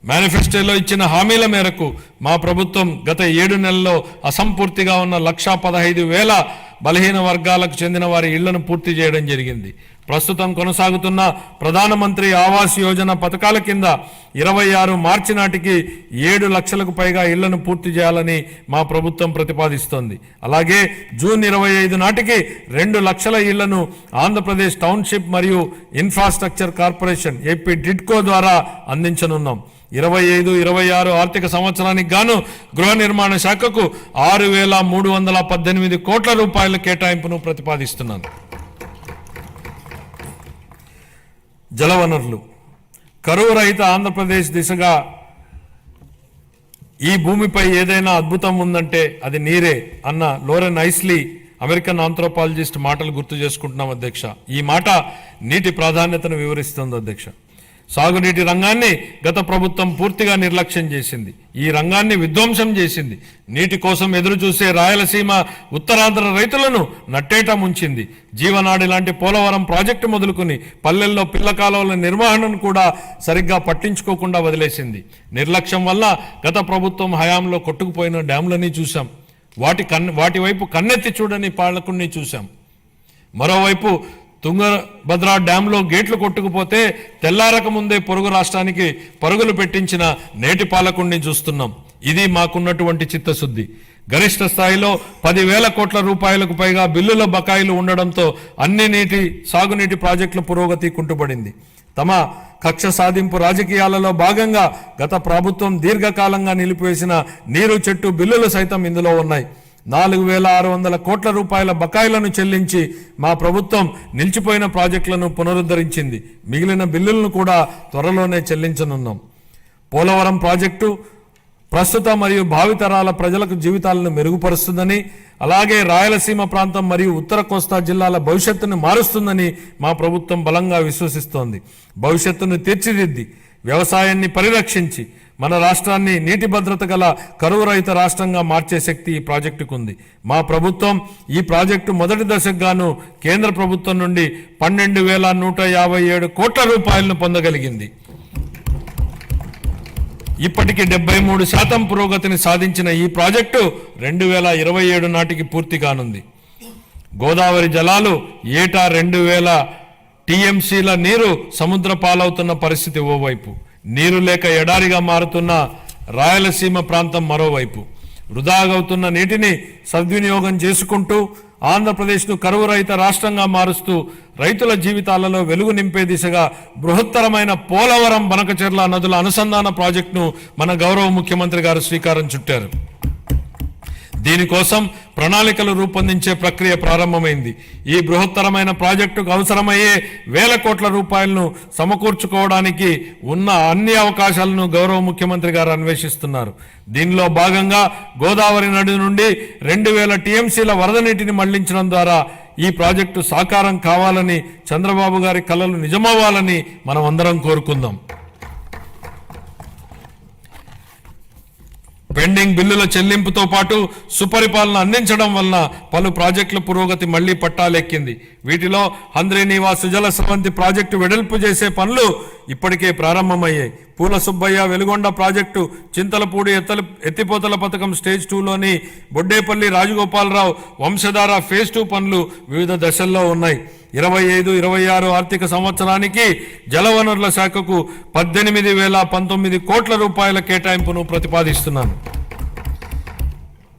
మేనిఫెస్టోలో ఇచ్చిన హామీల మేరకు మా ప్రభుత్వం గత 7 నెలల్లో అసంపూర్తిగా ఉన్న 1,15,000 బలహీన వర్గాలకు చెందిన వారి ఇళ్లను పూర్తి చేయడం జరిగింది. ప్రస్తుతం కొనసాగుతున్న ప్రధానమంత్రి ఆవాస్ యోజన పథకాల కింద 26 మార్చి నాటికి 7 లక్షలకు పైగా ఇళ్లను పూర్తి చేయాలని మా ప్రభుత్వం ప్రతిపాదిస్తోంది. అలాగే జూన్ 25 నాటికి 2 లక్షల ఇళ్లను ఆంధ్రప్రదేశ్ టౌన్షిప్ మరియు ఇన్ఫ్రాస్ట్రక్చర్ కార్పొరేషన్ ఏపీ డిడ్కో ద్వారా అందించనున్నాం. 25-26 ఆర్థిక సంవత్సరానికి గాను గృహ నిర్మాణ శాఖకు 6,318 కోట్ల రూపాయల కేటాయింపును ప్రతిపాదిస్తున్నాను. జలవనరులు కరువు రహిత ఆంధ్రప్రదేశ్ దిశగా ఈ భూమిపై ఏదైనా అద్భుతం ఉందంటే అది నీరే అన్న లోరెన్ ఐస్లీ అమెరికన్ ఆంథ్రోపాలజిస్ట్ మాటలు గుర్తు చేసుకుంటున్నాం అధ్యక్ష. ఈ మాట నీటి ప్రాధాన్యతను వివరిస్తుంది అధ్యక్ష. సాగునీటి రంగాన్ని గత ప్రభుత్వం పూర్తిగా నిర్లక్ష్యం చేసింది. ఈ రంగాన్ని విధ్వంసం చేసింది. నీటి కోసం ఎదురు చూసే రాయలసీమ ఉత్తరాంధ్ర రైతులను నట్టేట ముంచింది. జీవనాడి లాంటి పోలవరం ప్రాజెక్టు మొదలుకుని పల్లెల్లో పిల్ల కాలువల నిర్వహణను కూడా సరిగ్గా పట్టించుకోకుండా వదిలేసింది. నిర్లక్ష్యం వల్ల గత ప్రభుత్వం హయాంలో కొట్టుకుపోయిన డ్యాంలని చూశాం. వాటి వైపు కన్నెత్తి చూడని పాలకుడిని చూశాం. మరోవైపు తుంగభద్ర డ్యాంలో గేట్లు కొట్టుకుపోతే తెల్లారక ముందే పొరుగు రాష్ట్రానికి పరుగులు పెట్టించిన నేటి పాలకుడిని చూస్తున్నాం. ఇది మాకున్నటువంటి చిత్తశుద్ధి. గరిష్ట స్థాయిలో 10,000 కోట్ల రూపాయలకు పైగా బిల్లుల బకాయిలు ఉండడంతో అన్ని సాగునీటి ప్రాజెక్టుల పురోగతి కుంటుపడింది. తమ కక్ష సాధింపు రాజకీయాలలో భాగంగా గత ప్రభుత్వం దీర్ఘకాలంగా నిలిపివేసిన నీరు చెట్టు బిల్లులు సైతం ఇందులో ఉన్నాయి. 4,600 కోట్ల రూపాయల బకాయిలను చెల్లించి మా ప్రభుత్వం నిలిచిపోయిన ప్రాజెక్టులను పునరుద్ధరించింది. మిగిలిన బిల్లులను కూడా త్వరలోనే చెల్లించనున్నాం. పోలవరం ప్రాజెక్టు ప్రస్తుత మరియు భావితరాల ప్రజలకు జీవితాలను మెరుగుపరుస్తుందని, అలాగే రాయలసీమ ప్రాంతం మరియు ఉత్తర కోస్తా జిల్లాల భవిష్యత్తును మారుస్తుందని మా ప్రభుత్వం బలంగా విశ్వసిస్తోంది. భవిష్యత్తును తీర్చిదిద్ది వ్యవసాయాన్ని పరిరక్షించి మన రాష్ట్రాన్ని నీటి భద్రత గల కరువు రహిత రాష్ట్రంగా మార్చే శక్తి ఈ ప్రాజెక్టుకు ఉంది. మా ప్రభుత్వం ఈ ప్రాజెక్టు మొదటి దశకు గాను కేంద్ర ప్రభుత్వం నుండి 12,157 కోట్ల రూపాయలను పొందగలిగింది. ఇప్పటికి 73% పురోగతిని సాధించిన ఈ ప్రాజెక్టు 2027 నాటికి పూర్తి కానుంది. గోదావరి జలాలు ఏటా 2,000 టీఎంసీల నీరు సముద్ర పాలవుతున్న పరిస్థితి ఓవైపు, నీరు లేక ఎడారిగా మారుతున్న రాయలసీమ ప్రాంతం మరోవైపు. వృధాగవుతున్న నీటిని సద్వినియోగం చేసుకుంటూ ఆంధ్రప్రదేశ్ను కరువు రహిత రాష్ట్రంగా మారుస్తూ రైతుల జీవితాలలో వెలుగు నింపే దిశగా బృహత్తరమైన పోలవరం బనకచెర్ల నదుల అనుసంధాన ప్రాజెక్టును మన గౌరవ ముఖ్యమంత్రి గారు శ్రీకారం చుట్టారు. దీనికోసం ప్రణాళికలు రూపొందించే ప్రక్రియ ప్రారంభమైంది. ఈ బృహత్తరమైన ప్రాజెక్టుకు అవసరమయ్యే 1,000 కోట్ల రూపాయలను సమకూర్చుకోవడానికి ఉన్న అన్ని అవకాశాలను గౌరవ ముఖ్యమంత్రి గారు అన్వేషిస్తున్నారు. దీనిలో భాగంగా గోదావరి నది నుండి 2,000 టీఎంసీల వరద నీటిని మళ్లించడం ద్వారా ఈ ప్రాజెక్టు సాకారం కావాలని, చంద్రబాబు గారి కలలు నిజమవ్వాలని మనం అందరం కోరుకుందాం. పెండింగ్ బిల్లుల చెల్లింపుతో పాటు సుపరిపాలన అందించడం వలన పలు ప్రాజెక్టుల పురోగతి మళ్లీ పట్టాలెక్కింది. వీటిలో హంద్రీనీవా సుజల స్రవంతి ప్రాజెక్టు వెడల్పు చేసే పనులు ఇప్పటికే ప్రారంభమయ్యాయి. పూల సుబ్బయ్య వెలుగొండ ప్రాజెక్టు, చింతలపూడి ఎత్తిపోతల పథకం స్టేజ్ 2లోని బొడ్డేపల్లి రాజగోపాలరావు వంశధార ఫేజ్ 2 పనులు వివిధ దశల్లో ఉన్నాయి. 25-26 ఆర్థిక సంవత్సరానికి జలవనరుల శాఖకు 18,019 కోట్ల రూపాయల కేటాయింపును ప్రతిపాదిస్తున్నాను.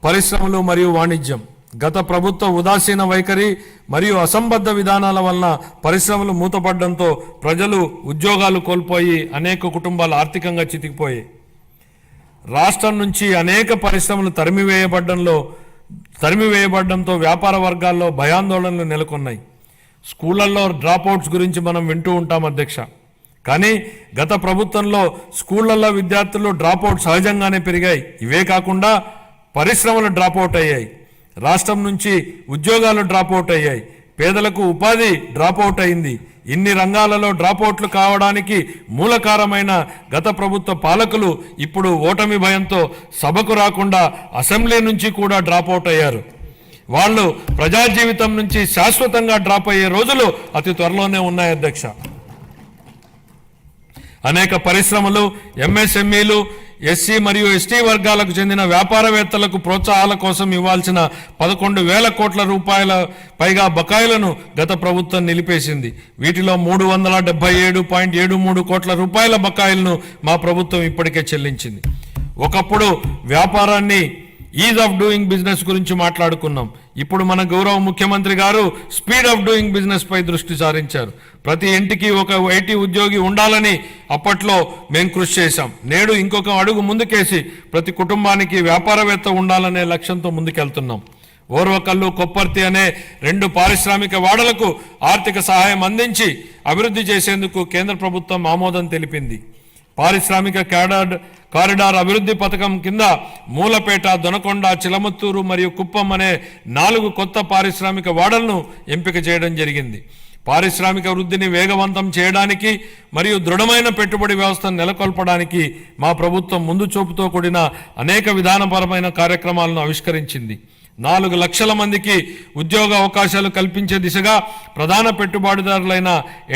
పరిశ్రమలు మరియు వాణిజ్యం. గత ప్రభుత్వ ఉదాసీన వైఖరి మరియు అసంబద్ధ విధానాల వలన పరిశ్రమలు మూతపడడంతో ప్రజలు ఉద్యోగాలు కోల్పోయి అనేక కుటుంబాలు ఆర్థికంగా చితికిపోయాయి. రాష్ట్రం నుంచి అనేక పరిశ్రమలు తరిమివేయబడడంతో వ్యాపార వర్గాల్లో భయాందోళనలు నెలకొన్నాయి. స్కూళ్లలో డ్రాప్అవుట్స్ గురించి మనం వింటూ ఉంటాం అధ్యక్ష. కానీ గత ప్రభుత్వంలో స్కూళ్లలో విద్యార్థులు డ్రాప్అవుట్ సహజంగానే పెరిగాయి. ఇవే కాకుండా పరిశ్రమలు డ్రాప్అవుట్ అయ్యాయి. రాష్ట్రం నుంచి ఉద్యోగాలు డ్రాప్అవుట్ అయ్యాయి. పేదలకు ఉపాధి డ్రాప్అవుట్ అయింది. ఇన్ని రంగాలలో డ్రాప్అవుట్లు కావడానికి మూలకారమైన గత ప్రభుత్వ పాలకులు ఇప్పుడు ఓటమి భయంతో సభకు రాకుండా అసెంబ్లీ నుంచి కూడా డ్రాప్అవుట్ అయ్యారు. వాళ్ళు ప్రజా జీవితం నుంచి శాశ్వతంగా డ్రాప్ అయ్యే రోజులు అతి త్వరలోనే ఉన్నాయి అధ్యక్ష. అనేక పరిశ్రమలు, ఎంఎస్ఎంఈలు, ఎస్సీ మరియు ఎస్టీ వర్గాలకు చెందిన వ్యాపారవేత్తలకు ప్రోత్సాహాల కోసం ఇవ్వాల్సిన 11,000 కోట్ల రూపాయల పైగా బకాయిలను గత ప్రభుత్వం నిలిపేసింది. వీటిలో 377.73 కోట్ల రూపాయల బకాయిలను మా ప్రభుత్వం ఇప్పటికే చెల్లించింది. ఒకప్పుడు వ్యాపారాన్ని ఈజ్ ఆఫ్ డూయింగ్ బిజినెస్ గురించి మాట్లాడుకున్నాం. ఇప్పుడు మన గౌరవ ముఖ్యమంత్రి గారు స్పీడ్ ఆఫ్ డూయింగ్ బిజినెస్ పై దృష్టి సారించారు. ప్రతి ఇంటికి ఒక ఐటీ ఉద్యోగి ఉండాలని అప్పట్లో మేము కృషి చేశాం. నేడు ఇంకొక అడుగు ముందుకేసి ప్రతి కుటుంబానికి వ్యాపారవేత్త ఉండాలనే లక్ష్యంతో ముందుకెళ్తున్నాం. ఓర్వకల్లు, కొప్పర్తి అనే 2 పారిశ్రామిక వాడలకు ఆర్థిక సహాయం అందించి అభివృద్ధి చేసేందుకు కేంద్ర ప్రభుత్వం ఆమోదం తెలిపింది. పారిశ్రామిక కారిడార్ అభివృద్ధి పథకం కింద మూలపేట, దొనకొండ, చిలమత్తూరు మరియు కుప్పం అనే 4 కొత్త పారిశ్రామిక వాడలను ఎంపిక చేయడం జరిగింది. పారిశ్రామిక వృద్ధిని వేగవంతం చేయడానికి మరియు దృఢమైన పెట్టుబడి వ్యవస్థను నెలకొల్పడానికి మా ప్రభుత్వం ముందు చూపుతో కూడిన అనేక విధానపరమైన కార్యక్రమాలను ఆవిష్కరించింది. 4 లక్షల మందికి ఉద్యోగ అవకాశాలు కల్పించే దిశగా ప్రధాన పెట్టుబడిదారులైన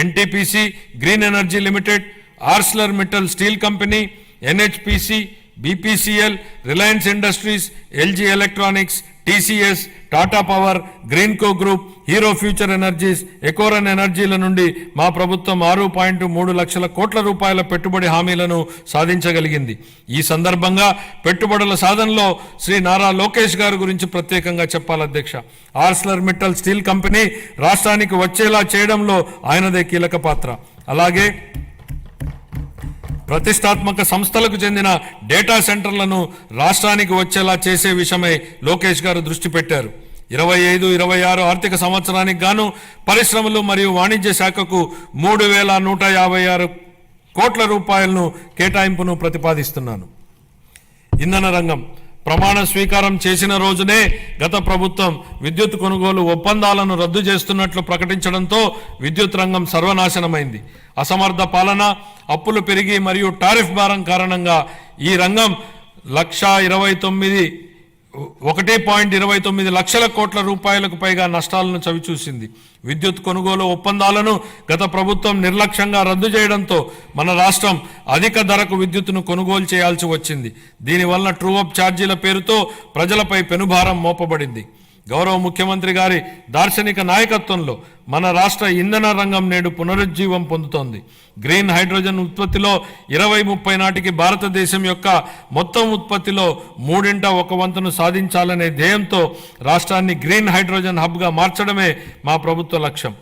NTPC, green energy limited, Arcelor Mittal steel company, NHPC, BPCL, Reliance industries, LG electronics, TCS, Tata power, Greenko group, Hero future energies, Ecoren ఎనర్జీల నుండి మా ప్రభుత్వం 6.3 లక్షల కోట్ల రూపాయల పెట్టుబడి హామీలను సాధించగలిగింది. ఈ సందర్భంగా పెట్టుబడుల సాధనలో శ్రీ నారా లోకేష్ గారి గురించి ప్రత్యేకంగా చెప్పాలి అధ్యక్ష. ఆర్సిలర్ మిట్టల్ స్టీల్ కంపెనీ రాష్ట్రానికి వచ్చేలా చేయడంలో ఆయనదే కీలక పాత్ర. అలాగే ప్రతిష్టాత్మక సంస్థలకు చెందిన డేటా సెంటర్లను రాష్ట్రానికి వచ్చేలా చేసే విషయమై లోకేష్ గారు దృష్టి పెట్టారు. 25-26 ఆర్థిక సంవత్సరానికి గాను పరిశ్రమలు మరియు వాణిజ్య శాఖకు 3,156 కోట్ల రూపాయలను కేటాయింపును ప్రతిపాదిస్తున్నాను. ఇంధన రంగం ప్రమాణ స్వీకారం చేసిన రోజునే గత ప్రభుత్వం విద్యుత్ కొనుగోలు ఒప్పందాలను రద్దు చేస్తున్నట్లు ప్రకటించడంతో విద్యుత్ రంగం సర్వనాశనమైంది. అసమర్థ పాలన, అప్పులు పెరిగి మరియు టారిఫ్ భారం కారణంగా ఈ రంగం 1.29 లక్షల కోట్ల రూపాయలకు పైగా నష్టాలను చవిచూసింది. విద్యుత్ కొనుగోలు ఒప్పందాలను గత ప్రభుత్వం నిర్లక్ష్యంగా రద్దు చేయడంతో మన రాష్ట్రం అధిక ధరకు విద్యుత్తును కొనుగోలు చేయాల్సి వచ్చింది. దీనివల్ల ట్రూఅప్ ఛార్జీల పేరుతో ప్రజలపై పెనుభారం మోపబడింది. గౌరవ ముఖ్యమంత్రి గారి దార్శనిక నాయకత్వంలో మన రాష్ట్ర ఇంధన రంగం నేడు పునరుజ్జీవం పొందుతోంది. గ్రీన్ హైడ్రోజన్ ఉత్పత్తిలో 2030 నాటికి భారతదేశం యొక్క మొత్తం ఉత్పత్తిలో 1/3 సాధించాలనే ధ్యేయంతో రాష్ట్రాన్ని గ్రీన్ హైడ్రోజన్ హబ్గా మార్చడమే మా ప్రభుత్వ లక్ష్యం.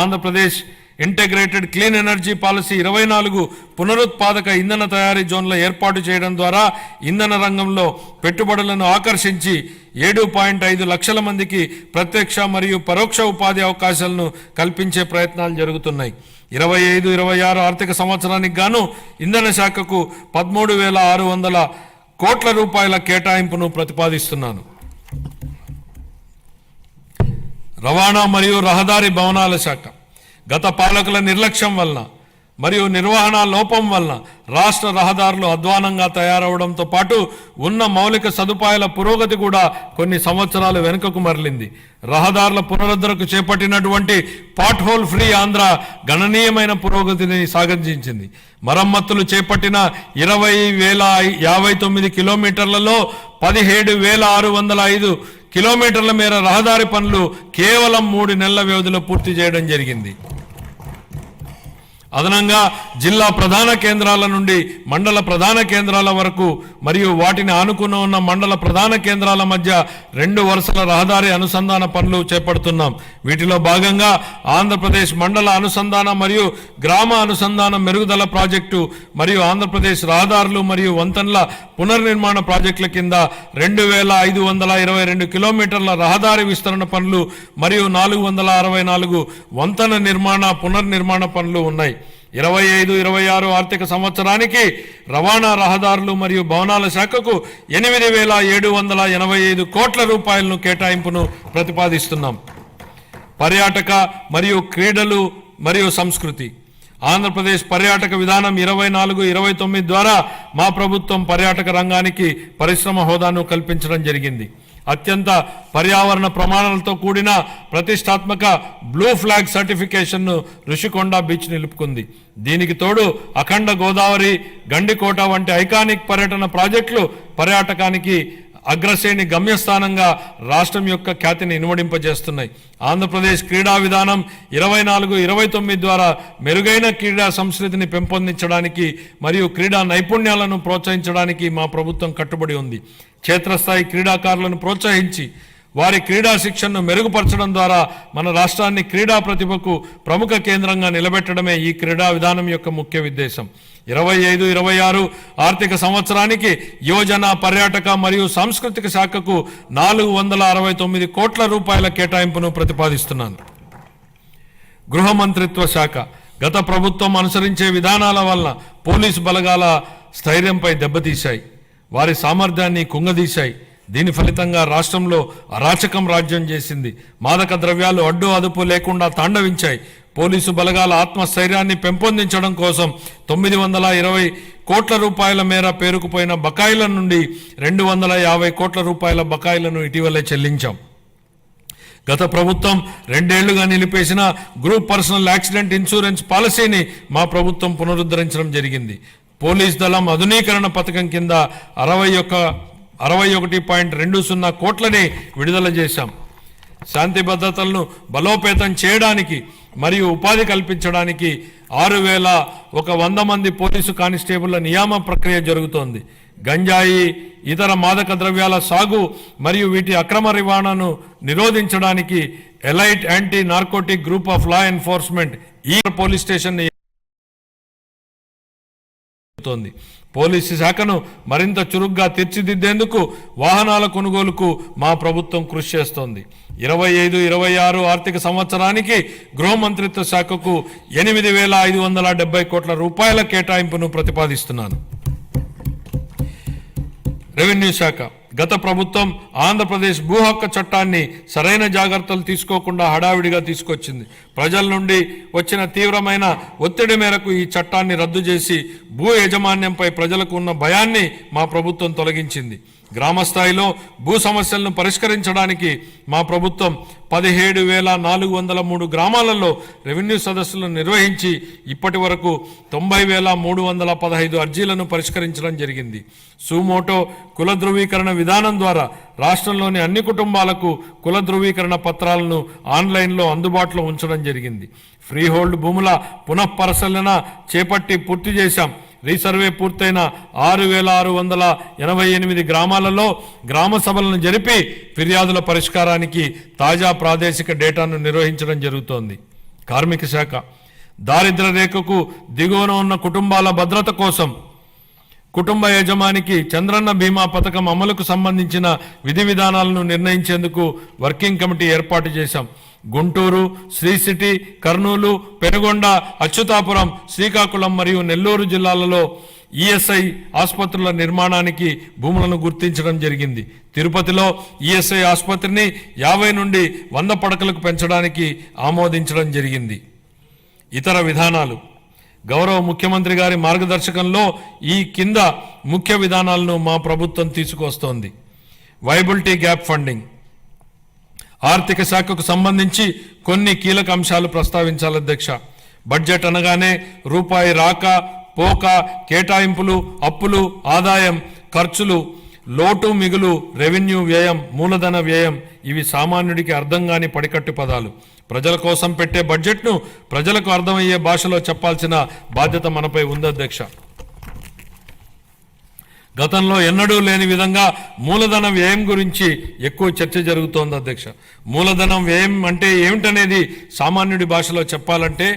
Andhra Pradesh integrated clean energy policy 24 పునరుత్పాదక ఇంధన తయారీ జోన్ల ఏర్పాటు చేయడం ద్వారా ఇంధన రంగంలో పెట్టుబడులను ఆకర్షించి 7.5 లక్షల మందికి ప్రత్యక్ష మరియు పరోక్ష ఉపాధి అవకాశాలను కల్పించే ప్రయత్నాలు జరుగుతున్నాయి. 25-26 ఆర్థిక సంవత్సరానికి గాను ఇంధన శాఖకు 13,600 కోట్ల రూపాయల కేటాయింపును ప్రతిపాదిస్తున్నాను. రవాణా మరియు రహదారి భవనాల శాఖ గత పాలకుల నిర్లక్ష్యం వలన మరియు నిర్వహణ లోపం వలన రాష్ట్ర రహదారులు అధ్వానంగా తయారవడంతో పాటు ఉన్న మౌలిక సదుపాయాల పురోగతి కూడా కొన్ని సంవత్సరాలు వెనుకకు మరలింది. రహదారుల పునరుద్ధరణకు చేపట్టినటువంటి పాట్ హోల్ ఫ్రీ ఆంధ్ర గణనీయమైన పురోగతిని సాధించింది. మరమ్మతులు చేపట్టిన 20,059 కిలోమీటర్లలో 17,605 కిలోమీటర్ల మేర రహదారి పనులు కేవలం 3 నెలల వ్యవధిలో పూర్తి చేయడం జరిగింది. అదనంగా జిల్లా ప్రధాన కేంద్రాల నుండి మండల ప్రధాన కేంద్రాల వరకు మరియు వాటిని ఆనుకుని ఉన్న మండల ప్రధాన కేంద్రాల మధ్య 2 వరుసల రహదారి అనుసంధాన పనులు చేపడుతున్నాం. వీటిలో భాగంగా ఆంధ్రప్రదేశ్ మండల అనుసంధాన మరియు గ్రామ అనుసంధాన మెరుగుదల ప్రాజెక్టు మరియు ఆంధ్రప్రదేశ్ రహదారులు మరియు వంతెనల పునర్నిర్మాణ ప్రాజెక్టుల కింద 2,522 కిలోమీటర్ల రహదారి విస్తరణ పనులు మరియు 464 వంతెన నిర్మాణ పునర్నిర్మాణ పనులు ఉన్నాయి. 25-26 ఆర్థిక సంవత్సరానికి రవాణా, రహదారులు మరియు భవనాల శాఖకు 8,785 కోట్ల రూపాయలను కేటాయింపును ప్రతిపాదిస్తున్నాం. పర్యాటక మరియు క్రీడలు మరియు సంస్కృతి ఆంధ్రప్రదేశ్ పర్యాటక విధానం 24-29 ద్వారా మా ప్రభుత్వం పర్యాటక రంగానికి పరిశ్రమ హోదాను కల్పించడం జరిగింది. అత్యంత పర్యావరణ ప్రమాణాలతో కూడిన ప్రతిష్టాత్మక బ్లూ ఫ్లాగ్ సర్టిఫికేషన్ను ఋషికొండ బీచ్ నిలుపుకుంది. దీనికి తోడు అఖండ గోదావరి, గండికోట వంటి ఐకానిక్ పర్యటన ప్రాజెక్టులు పర్యాటకానికి అగ్రశ్రేణి గమ్యస్థానంగా రాష్ట్రం యొక్క ఖ్యాతిని ఇనుమడింపజేస్తున్నాయి. ఆంధ్రప్రదేశ్ క్రీడా విధానం 24-29 ద్వారా మెరుగైన క్రీడా సంస్కృతిని పెంపొందించడానికి మరియు క్రీడా నైపుణ్యాలను ప్రోత్సహించడానికి మా ప్రభుత్వం కట్టుబడి ఉంది. క్షేత్రస్థాయి క్రీడాకారులను ప్రోత్సహించి వారి క్రీడా శిక్షణను మెరుగుపరచడం ద్వారా మన రాష్ట్రాన్ని క్రీడా ప్రతిభకు ప్రముఖ కేంద్రంగా నిలబెట్టడమే ఈ క్రీడా విధానం యొక్క ముఖ్య ఉద్దేశం. 25-26 ఆర్థిక సంవత్సరానికి యువజన, పర్యాటక మరియు సాంస్కృతిక శాఖకు 469 కోట్ల రూపాయల కేటాయింపును ప్రతిపాదిస్తున్నాను. గృహ మంత్రిత్వ శాఖ గత ప్రభుత్వం అనుసరించే విధానాల వలన పోలీసు బలగాల స్థైర్యంపై దెబ్బతీశాయి, వారి సామర్థ్యాన్ని కుంగదీశాయి. దీని ఫలితంగా రాష్ట్రంలో అరాచకం రాజ్యం చేసింది. మాదక ద్రవ్యాలు అడ్డు అదుపు లేకుండా తాండవించాయి. పోలీసు బలగాల ఆత్మస్థైర్యాన్ని పెంపొందించడం కోసం 920 కోట్ల రూపాయల మేర పేరుకుపోయిన బకాయిల నుండి 250 కోట్ల రూపాయల బకాయిలను ఇటీవలే చెల్లించాం. గత ప్రభుత్వం 2 ఏళ్లుగా నిలిపేసిన గ్రూప్ పర్సనల్ యాక్సిడెంట్ ఇన్సూరెన్స్ పాలసీని మా ప్రభుత్వం పునరుద్ధరించడం జరిగింది. పోలీస్ దళం ఆధునీకరణ పథకం కింద 61.20 కోట్లని విడుదల చేశాం. శాంతి భద్రతలను బలోపేతం చేయడానికి మరియు ఉపాధి కల్పించడానికి 6,100 మంది పోలీసు కానిస్టేబుళ్ల నియామ ప్రక్రియ జరుగుతోంది. గంజాయి, ఇతర మాదక ద్రవ్యాల సాగు మరియు వీటి అక్రమ రవాణాను నిరోధించడానికి elite anti narcotic group of law enforcement ఈ పోలీస్ స్టేషన్ పోలీసు శాఖను మరింత చురుగ్గా తీర్చిదిద్దేందుకు వాహనాల కొనుగోలుకు మా ప్రభుత్వం కృషి చేస్తోంది. 25-26 ఆర్థిక సంవత్సరానికి గృహ మంత్రిత్వ శాఖకు 8,570 కోట్ల రూపాయల కేటాయింపును ప్రతిపాదిస్తున్నాను. రెవెన్యూ శాఖ గత ప్రభుత్వం ఆంధ్రప్రదేశ్ భూ హక్కు చట్టాన్ని సరైన జాగ్రత్తలు తీసుకోకుండా హడావిడిగా తీసుకొచ్చింది. ప్రజల నుండి వచ్చిన తీవ్రమైన ఒత్తిడి మేరకు ఈ చట్టాన్ని రద్దు చేసి భూ యాజమాన్యంపై ప్రజలకు ఉన్న భయాన్ని మా ప్రభుత్వం తొలగించింది. గ్రామ స్థాయిలో భూ సమస్యలను పరిష్కరించడానికి మా ప్రభుత్వం 17,403 గ్రామాలలో రెవెన్యూ సదస్సులను నిర్వహించి ఇప్పటి వరకు 90,315 అర్జీలను పరిష్కరించడం జరిగింది. సుమోటో కుల ధృవీకరణ విధానం ద్వారా రాష్ట్రంలోని అన్ని కుటుంబాలకు కుల ధృవీకరణ పత్రాలను ఆన్లైన్లో అందుబాటులో ఉంచడం జరిగింది. ఫ్రీహోల్డ్ భూముల పునఃపరిశీలన చేపట్టి పూర్తి చేశాం. రీసర్వే పూర్తయిన 6,688 గ్రామాలలో గ్రామ సభలను జరిపి ఫిర్యాదుల పరిష్కారానికి తాజా ప్రాదేశిక డేటాను నిర్వహించడం జరుగుతోంది. కార్మిక శాఖ దారిద్ర్య రేఖకు దిగువన ఉన్న కుటుంబాల భద్రత కోసం కుటుంబ యజమానికి చంద్రన్న బీమా పథకం అమలుకు సంబంధించిన విధి విధానాలను నిర్ణయించేందుకు వర్కింగ్ కమిటీ ఏర్పాటు చేశాం. గుంటూరు, శ్రీ సిటీ, కర్నూలు, పెనుగొండ, అచ్యుతాపురం, శ్రీకాకుళం మరియు నెల్లూరు జిల్లాలలో ఈఎస్ఐ ఆసుపత్రుల నిర్మాణానికి భూములను గుర్తించడం జరిగింది. తిరుపతిలో ఈఎస్ఐ ఆసుపత్రిని 50 నుండి 100 పడకలకు పెంచడానికి ఆమోదించడం జరిగింది. ఇతర విధానాలు గౌరవ ముఖ్యమంత్రి గారి మార్గదర్శకంలో ఈ కింద ముఖ్య విధానాలను మా ప్రభుత్వం తీసుకొస్తోంది. వైబిలిటీ గ్యాప్ ఫండింగ్ ఆర్థిక శాఖకు సంబంధించి కొన్ని కీలక అంశాలు ప్రస్తావించాలి అధ్యక్ష. బడ్జెట్ అనగానే రూపాయి రాక పోక, కేటాయింపులు, అప్పులు, ఆదాయం, ఖర్చులు, లోటు మిగులు, రెవెన్యూ వ్యయం, మూలధన వ్యయం ఇవి సామాన్యుడికి అర్థం కాని పడికట్టు పదాలు. ప్రజల కోసం పెట్టే బడ్జెట్ను ప్రజలకు అర్థమయ్యే భాషలో చెప్పాల్సిన బాధ్యత మనపై ఉంది అధ్యక్ష. గతంలో ఎన్నడూ లేని విధంగా మూలధన వ్యయం గురించి ఎక్కువ చర్చ జరుగుతోంది అధ్యక్ష. మూలధనం వ్యయం అంటే ఏమిటనేది సామాన్యుడి భాషలో చెప్పాలంటే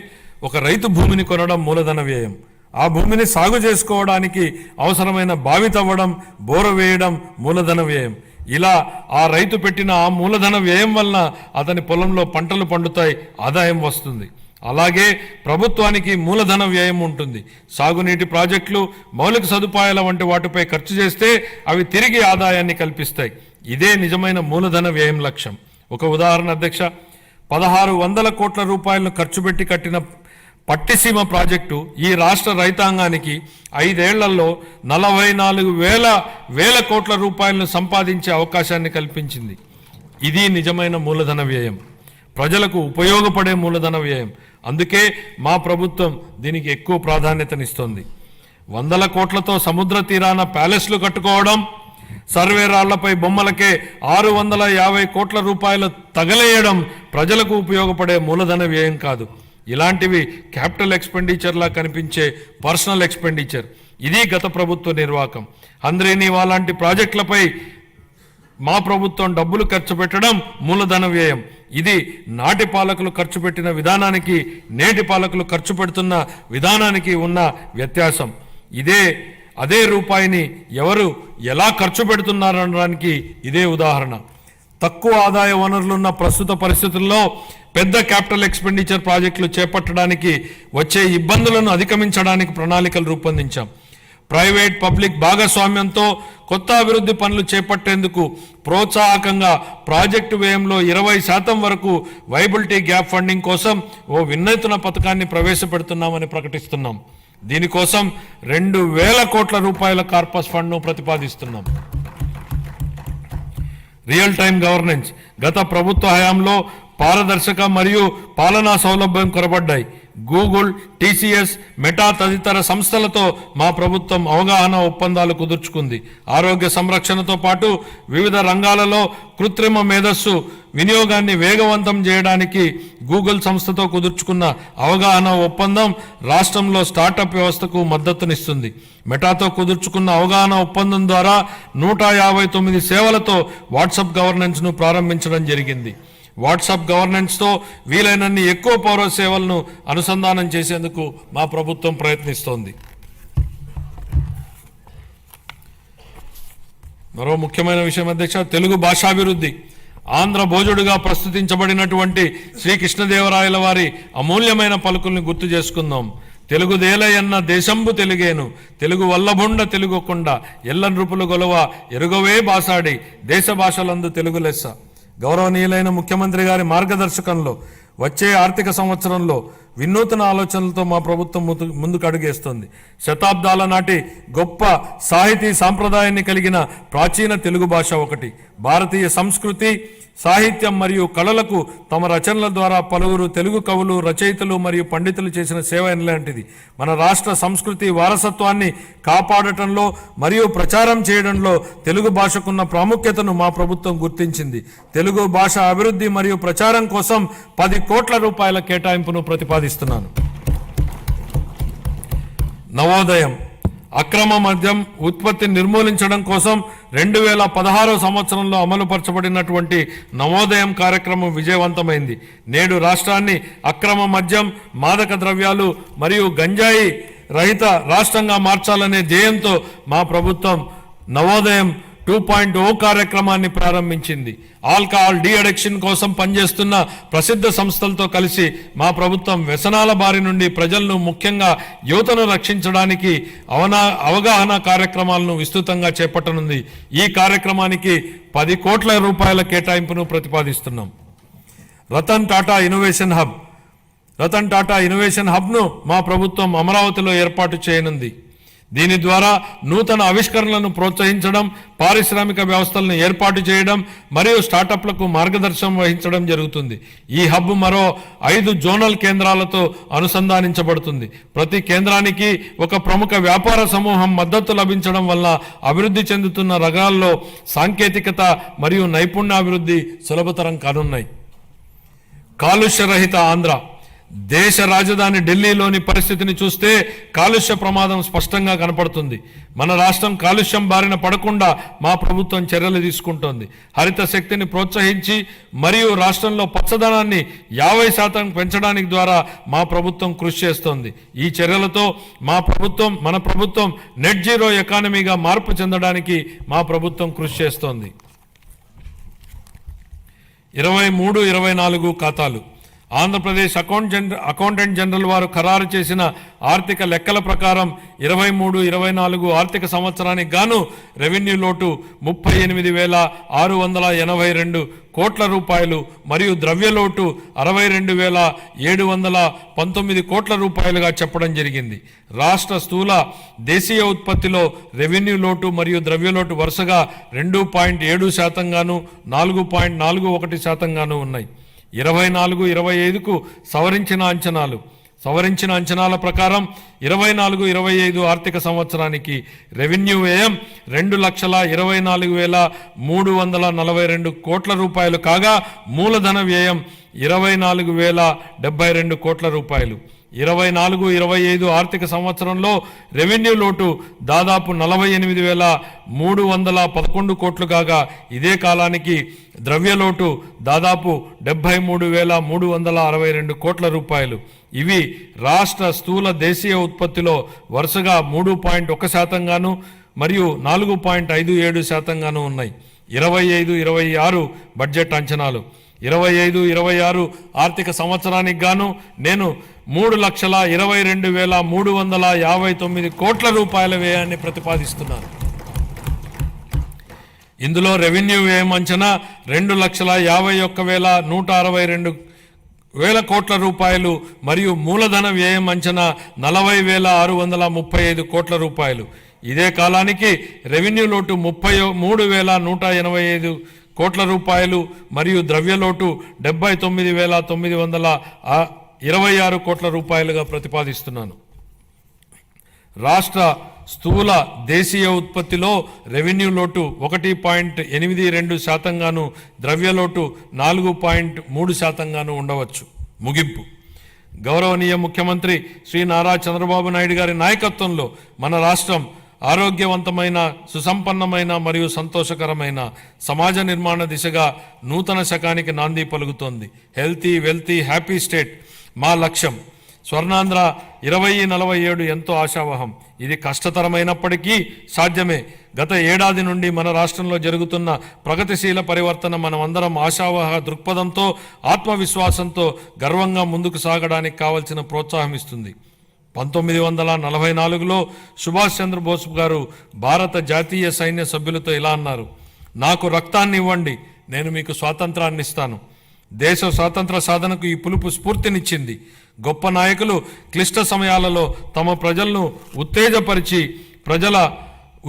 ఒక రైతు భూమిని కొనడం మూలధన వ్యయం, ఆ భూమిని సాగు చేసుకోవడానికి అవసరమైన బావి తవ్వడం, బోర వేయడం మూలధన వ్యయం. ఇలా ఆ రైతు పెట్టిన ఆ మూలధన వ్యయం వలన అతని పొలంలో పంటలు పండుతాయి, ఆదాయం వస్తుంది. అలాగే ప్రభుత్వానికి మూలధన వ్యయం ఉంటుంది. సాగునీటి ప్రాజెక్టులు, మౌలిక సదుపాయాల వంటి వాటిపై ఖర్చు చేస్తే అవి తిరిగి ఆదాయాన్ని కల్పిస్తాయి. ఇదే నిజమైన మూలధన వ్యయం లక్ష్యం. ఒక ఉదాహరణ అధ్యక్ష, 1,600 కోట్ల రూపాయలను ఖర్చు పెట్టి కట్టిన పట్టిసీమ ప్రాజెక్టు ఈ రాష్ట్ర రైతాంగానికి 5 ఏళ్లలో 44,000 కోట్ల రూపాయలను సంపాదించే అవకాశాన్ని కల్పించింది. ఇది నిజమైన మూలధన వ్యయం, ప్రజలకు ఉపయోగపడే మూలధన వ్యయం. అందుకే మా ప్రభుత్వం దీనికి ఎక్కువ ప్రాధాన్యతనిస్తోంది. 100 కోట్లతో సముద్ర తీరాన ప్యాలెస్లు కట్టుకోవడం, సర్వే రాళ్లపై బొమ్మలకే 650 కోట్ల రూపాయలు తగలేయడం ప్రజలకు ఉపయోగపడే మూలధన వ్యయం కాదు. ఇలాంటివి క్యాపిటల్ ఎక్స్పెండిచర్లా కనిపించే పర్సనల్ ఎక్స్పెండిచర్. ఇది గత ప్రభుత్వ నిర్వాహకం. హంద్రీనీవా లాంటి ప్రాజెక్టులపై మా ప్రభుత్వం డబ్బులు ఖర్చు పెట్టడం మూలధన వ్యయం. ఇది నాటి పాలకులు ఖర్చు పెట్టిన విధానానికి నేటి పాలకులు ఖర్చు పెడుతున్న విధానానికి ఉన్న వ్యత్యాసం. అదే రూపాయిని ఎవరు ఎలా ఖర్చు పెడుతున్నారనడానికి ఇదే ఉదాహరణ. తక్కువ ఆదాయ వనరులున్న ప్రస్తుత పరిస్థితుల్లో పెద్ద క్యాపిటల్ ఎక్స్పెండిచర్ ప్రాజెక్టులు చేపట్టడానికి వచ్చే ఇబ్బందులను అధిగమించడానికి ప్రణాళికలు రూపొందించాం. ప్రైవేట్ పబ్లిక్ భాగస్వామ్యంతో కొత్త అభివృద్ధి పనులు చేపట్టేందుకు ప్రోత్సాహకంగా ప్రాజెక్టు వ్యయంలో 20% వరకు వైబిలిటీ గ్యాప్ ఫండింగ్ కోసం ఓ వినూత్న పథకాన్ని ప్రవేశపెడుతున్నామని ప్రకటిస్తున్నాం. దీనికోసం 2,000 కోట్ల రూపాయల కార్పస్ ఫండ్ను ప్రతిపాదిస్తున్నాం. Real time governance. గత ప్రభుత్వ హయాంలో పారదర్శక మరియు పాలనా సౌలభ్యం కొరబడ్డాయి. గూగుల్, టీసీఎస్, మెటా తదితర సంస్థలతో మా ప్రభుత్వం అవగాహన ఒప్పందాలు కుదుర్చుకుంది. ఆరోగ్య సంరక్షణతో పాటు వివిధ రంగాలలో కృత్రిమ మేధస్సు వినియోగాన్ని వేగవంతం చేయడానికి గూగుల్ సంస్థతో కుదుర్చుకున్న అవగాహన ఒప్పందం రాష్ట్రంలో స్టార్టప్ వ్యవస్థకు మద్దతునిస్తుంది. మెటాతో కుదుర్చుకున్న అవగాహన ఒప్పందం ద్వారా 159 సేవలతో వాట్సాప్ గవర్నెన్స్ను ప్రారంభించడం జరిగింది. వాట్సాప్ గవర్నెన్స్తో వీలైనన్ని ఎక్కువ పౌర సేవలను అనుసంధానం చేసేందుకు మా ప్రభుత్వం ప్రయత్నిస్తోంది. మరో ముఖ్యమైన విషయం అధ్యక్ష, తెలుగు భాషాభివృద్ధి. ఆంధ్ర భోజుడుగా ప్రస్తుతించబడినటువంటి శ్రీకృష్ణదేవరాయల వారి అమూల్యమైన పలుకుల్ని గుర్తు చేసుకుందాం. తెలుగుదేలయన్న దేశంబు తెలుగేను, తెలుగు వల్లభుండ తెలుగుకొండ, ఎల్ల నృపులు గొలవ ఎరుగవే బాసాడి, దేశ భాషలందు తెలుగు లెస్స. గౌరవనీయులైన ముఖ్యమంత్రి గారి మార్గదర్శకంలో వచ్చే ఆర్థిక సంవత్సరంలో వినూత్న ఆలోచనలతో మా ప్రభుత్వం ముందుకు అడుగేస్తుంది. శతాబ్దాల నాటి గొప్ప సాహితీ సాంప్రదాయాన్ని కలిగిన ప్రాచీన తెలుగు భాష ఒకటి. భారతీయ సంస్కృతి, సాహిత్యం మరియు కళలకు తమ రచనల ద్వారా పలువురు తెలుగు కవులు, రచయితలు మరియు పండితులు చేసిన సేవ ఎలాంటిది. మన రాష్ట్ర సంస్కృతి వారసత్వాన్ని కాపాడటంలో మరియు ప్రచారం చేయడంలో తెలుగు భాషకున్న ప్రాముఖ్యతను మా ప్రభుత్వం గుర్తించింది. తెలుగు భాష అభివృద్ధి మరియు ప్రచారం కోసం 10 కోట్ల రూపాయల కేటాయింపును ప్రతిపాదిస్తున్నాను. నవోదయం. అక్రమ మద్యం ఉత్పత్తిని నిర్మూలించడం కోసం 2016 సంవత్సరంలో అమలుపరచబడినటువంటి నవోదయం కార్యక్రమం విజయవంతమైంది. నేడు రాష్ట్రాన్ని అక్రమ మద్యం, మాదక ద్రవ్యాలు మరియు గంజాయి రహిత రాష్ట్రంగా మార్చాలనే ధ్యేయంతో మా ప్రభుత్వం నవోదయం 2.0 కార్యక్రమాన్ని ప్రారంభించింది. ఆల్కహాల్ డీ అడిక్షన్ కోసం పనిచేస్తున్న ప్రసిద్ధ సంస్థలతో కలిసి మా ప్రభుత్వం వ్యసనాల బారి నుండి ప్రజలను, ముఖ్యంగా యువతను రక్షించడానికి అవగాహన కార్యక్రమాలను విస్తృతంగా చేపట్టనుంది. ఈ కార్యక్రమానికి 10 కోట్ల రూపాయల కేటాయింపును ప్రతిపాదిస్తున్నాం. రతన్ టాటా ఇన్నోవేషన్ హబ్ను మా ప్రభుత్వం అమరావతిలో ఏర్పాటు చేయనుంది. దీని ద్వారా నూతన ఆవిష్కరణలను ప్రోత్సహించడం, పారిశ్రామిక వ్యవస్థలను ఏర్పాటు చేయడం మరియు స్టార్టప్లకు మార్గదర్శనం వహించడం జరుగుతుంది. ఈ హబ్ మరో 5 జోనల్ కేంద్రాలతో అనుసంధానించబడుతుంది. ప్రతి కేంద్రానికి ఒక ప్రముఖ వ్యాపార సమూహం మద్దతు లభించడం వల్ల అభివృద్ధి చెందుతున్న రంగాల్లో సాంకేతికత మరియు నైపుణ్యాభివృద్ధి సులభతరం కానున్నాయి. కాలుష్య రహిత ఆంధ్ర. దేశ రాజధాని ఢిల్లీలోని పరిస్థితిని చూస్తే కాలుష్య ప్రమాదం స్పష్టంగా కనపడుతుంది. మన రాష్ట్రం కాలుష్యం బారిన పడకుండా మా ప్రభుత్వం చర్యలు తీసుకుంటోంది. హరిత శక్తిని ప్రోత్సహించి మరియు రాష్ట్రంలో పచ్చదనాన్ని 50% పెంచడానికి ద్వారా మా ప్రభుత్వం కృషి చేస్తోంది. ఈ చర్యలతో మన ప్రభుత్వం నెట్ జీరో ఎకానమీగా మార్పు చెందడానికి మా ప్రభుత్వం కృషి చేస్తోంది. 23-24 ఖాతాలు. ఆంధ్రప్రదేశ్ అకౌంటెంట్ జనరల్ వారు ఖరారు చేసిన ఆర్థిక లెక్కల ప్రకారం 23-24 ఆర్థిక సంవత్సరానికి గాను రెవెన్యూ లోటు 38,682 కోట్ల రూపాయలు మరియు ద్రవ్యలోటు 62,719 కోట్ల రూపాయలుగా చెప్పడం జరిగింది. రాష్ట్ర స్థూల దేశీయ ఉత్పత్తిలో రెవెన్యూ లోటు మరియు ద్రవ్యలోటు వరుసగా 2.7% గాను 4.41% గాను ఉన్నాయి. 24-25కు సవరించిన అంచనాల ప్రకారం 24-25 ఆర్థిక సంవత్సరానికి రెవెన్యూ వ్యయం 2,24,342 కోట్ల రూపాయలు కాగా మూలధన వ్యయం 24,072 కోట్ల రూపాయలు. 24-25 ఆర్థిక సంవత్సరంలో రెవెన్యూ లోటు దాదాపు 48,311 కోట్లు కాగా ఇదే కాలానికి ద్రవ్యలోటు దాదాపు 73,362 కోట్ల రూపాయలు. ఇవి రాష్ట్ర స్థూల దేశీయ ఉత్పత్తిలో వరుసగా 3.1% గాను మరియు 4.57% గాను ఉన్నాయి. 25-26 బడ్జెట్ అంచనాలు. 25-26 ఆర్థిక సంవత్సరానికి గాను నేను 3,22,359 కోట్ల రూపాయల వ్యయాన్ని ప్రతిపాదిస్తున్నాను. ఇందులో రెవెన్యూ వ్యయం అంచనా 2,51,162 కోట్ల రూపాయలు మరియు మూలధన వ్యయం అంచనా 40,635 కోట్ల రూపాయలు. ఇదే కాలానికి రెవెన్యూ లోటు 33,185 కోట్ల రూపాయలు మరియు ద్రవ్యలోటు 79,926 కోట్ల రూపాయలుగా ప్రతిపాదిస్తున్నాను. రాష్ట్ర స్థూల దేశీయ ఉత్పత్తిలో రెవెన్యూ లోటు 1.82% గాను ద్రవ్యలోటు 4.3% గాను ఉండవచ్చు. ముగింపు. గౌరవనీయ ముఖ్యమంత్రి శ్రీ నారా చంద్రబాబు నాయుడు గారి నాయకత్వంలో మన రాష్ట్రం ఆరోగ్యవంతమైన, సుసంపన్నమైన మరియు సంతోషకరమైన సమాజ నిర్మాణ దిశగా నూతన శకానికి నాంది పలుకుతోంది. హెల్తీ, వెల్తీ, హ్యాపీ స్టేట్ మా లక్ష్యం. స్వర్ణాంధ్ర 2047 ఎంతో ఆశావహం. ఇది కష్టతరమైనప్పటికీ సాధ్యమే. గత ఏడాది నుండి మన రాష్ట్రంలో జరుగుతున్న ప్రగతిశీల పరివర్తన మనమందరం ఆశావహ దృక్పథంతో, ఆత్మవిశ్వాసంతో గర్వంగా ముందుకు సాగడానికి కావలసిన ప్రోత్సాహం ఇస్తుంది. 1944లో సుభాష్ చంద్రబోస్ గారు భారత జాతీయ సైన్య సభ్యులతో ఇలా అన్నారు: నాకు రక్తాన్ని ఇవ్వండి, నేను మీకు స్వాతంత్రాన్ని ఇస్తాను. దేశ స్వాతంత్ర సాధనకు ఈ పిలుపు స్ఫూర్తినిచ్చింది. గొప్ప నాయకులు క్లిష్ట సమయాలలో తమ ప్రజలను ఉత్తేజపరిచి ప్రజల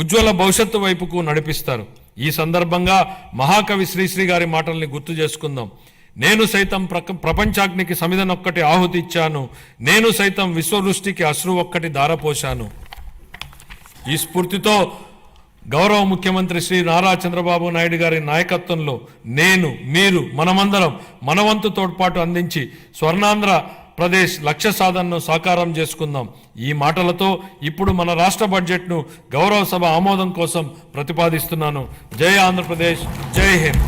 ఉజ్వల భవిష్యత్తు వైపుకు నడిపిస్తారు. ఈ సందర్భంగా మహాకవి శ్రీశ్రీ గారి మాటల్ని గుర్తు చేసుకుందాం. నేను సైతం ప్రపంచాగ్నికి సమిధనొక్కటి ఆహుతి ఇచ్చాను, నేను సైతం విశ్వవృష్టికి అశ్రు ఒక్కటి ధారపోశాను. ఈ స్ఫూర్తితో గౌరవ ముఖ్యమంత్రి శ్రీ నారా చంద్రబాబు నాయుడు గారి నాయకత్వంలో నేను, మీరు, మనమందరం మనవంతు తోడ్పాటు అందించి స్వర్ణాంధ్ర ప్రదేశ్ లక్ష్య సాధనను సాకారం చేసుకుందాం. ఈ మాటలతో ఇప్పుడు మన రాష్ట్ర బడ్జెట్ను గౌరవ సభ ఆమోదం కోసం ప్రతిపాదిస్తున్నాను. జై ఆంధ్రప్రదేశ్, జై హింద్.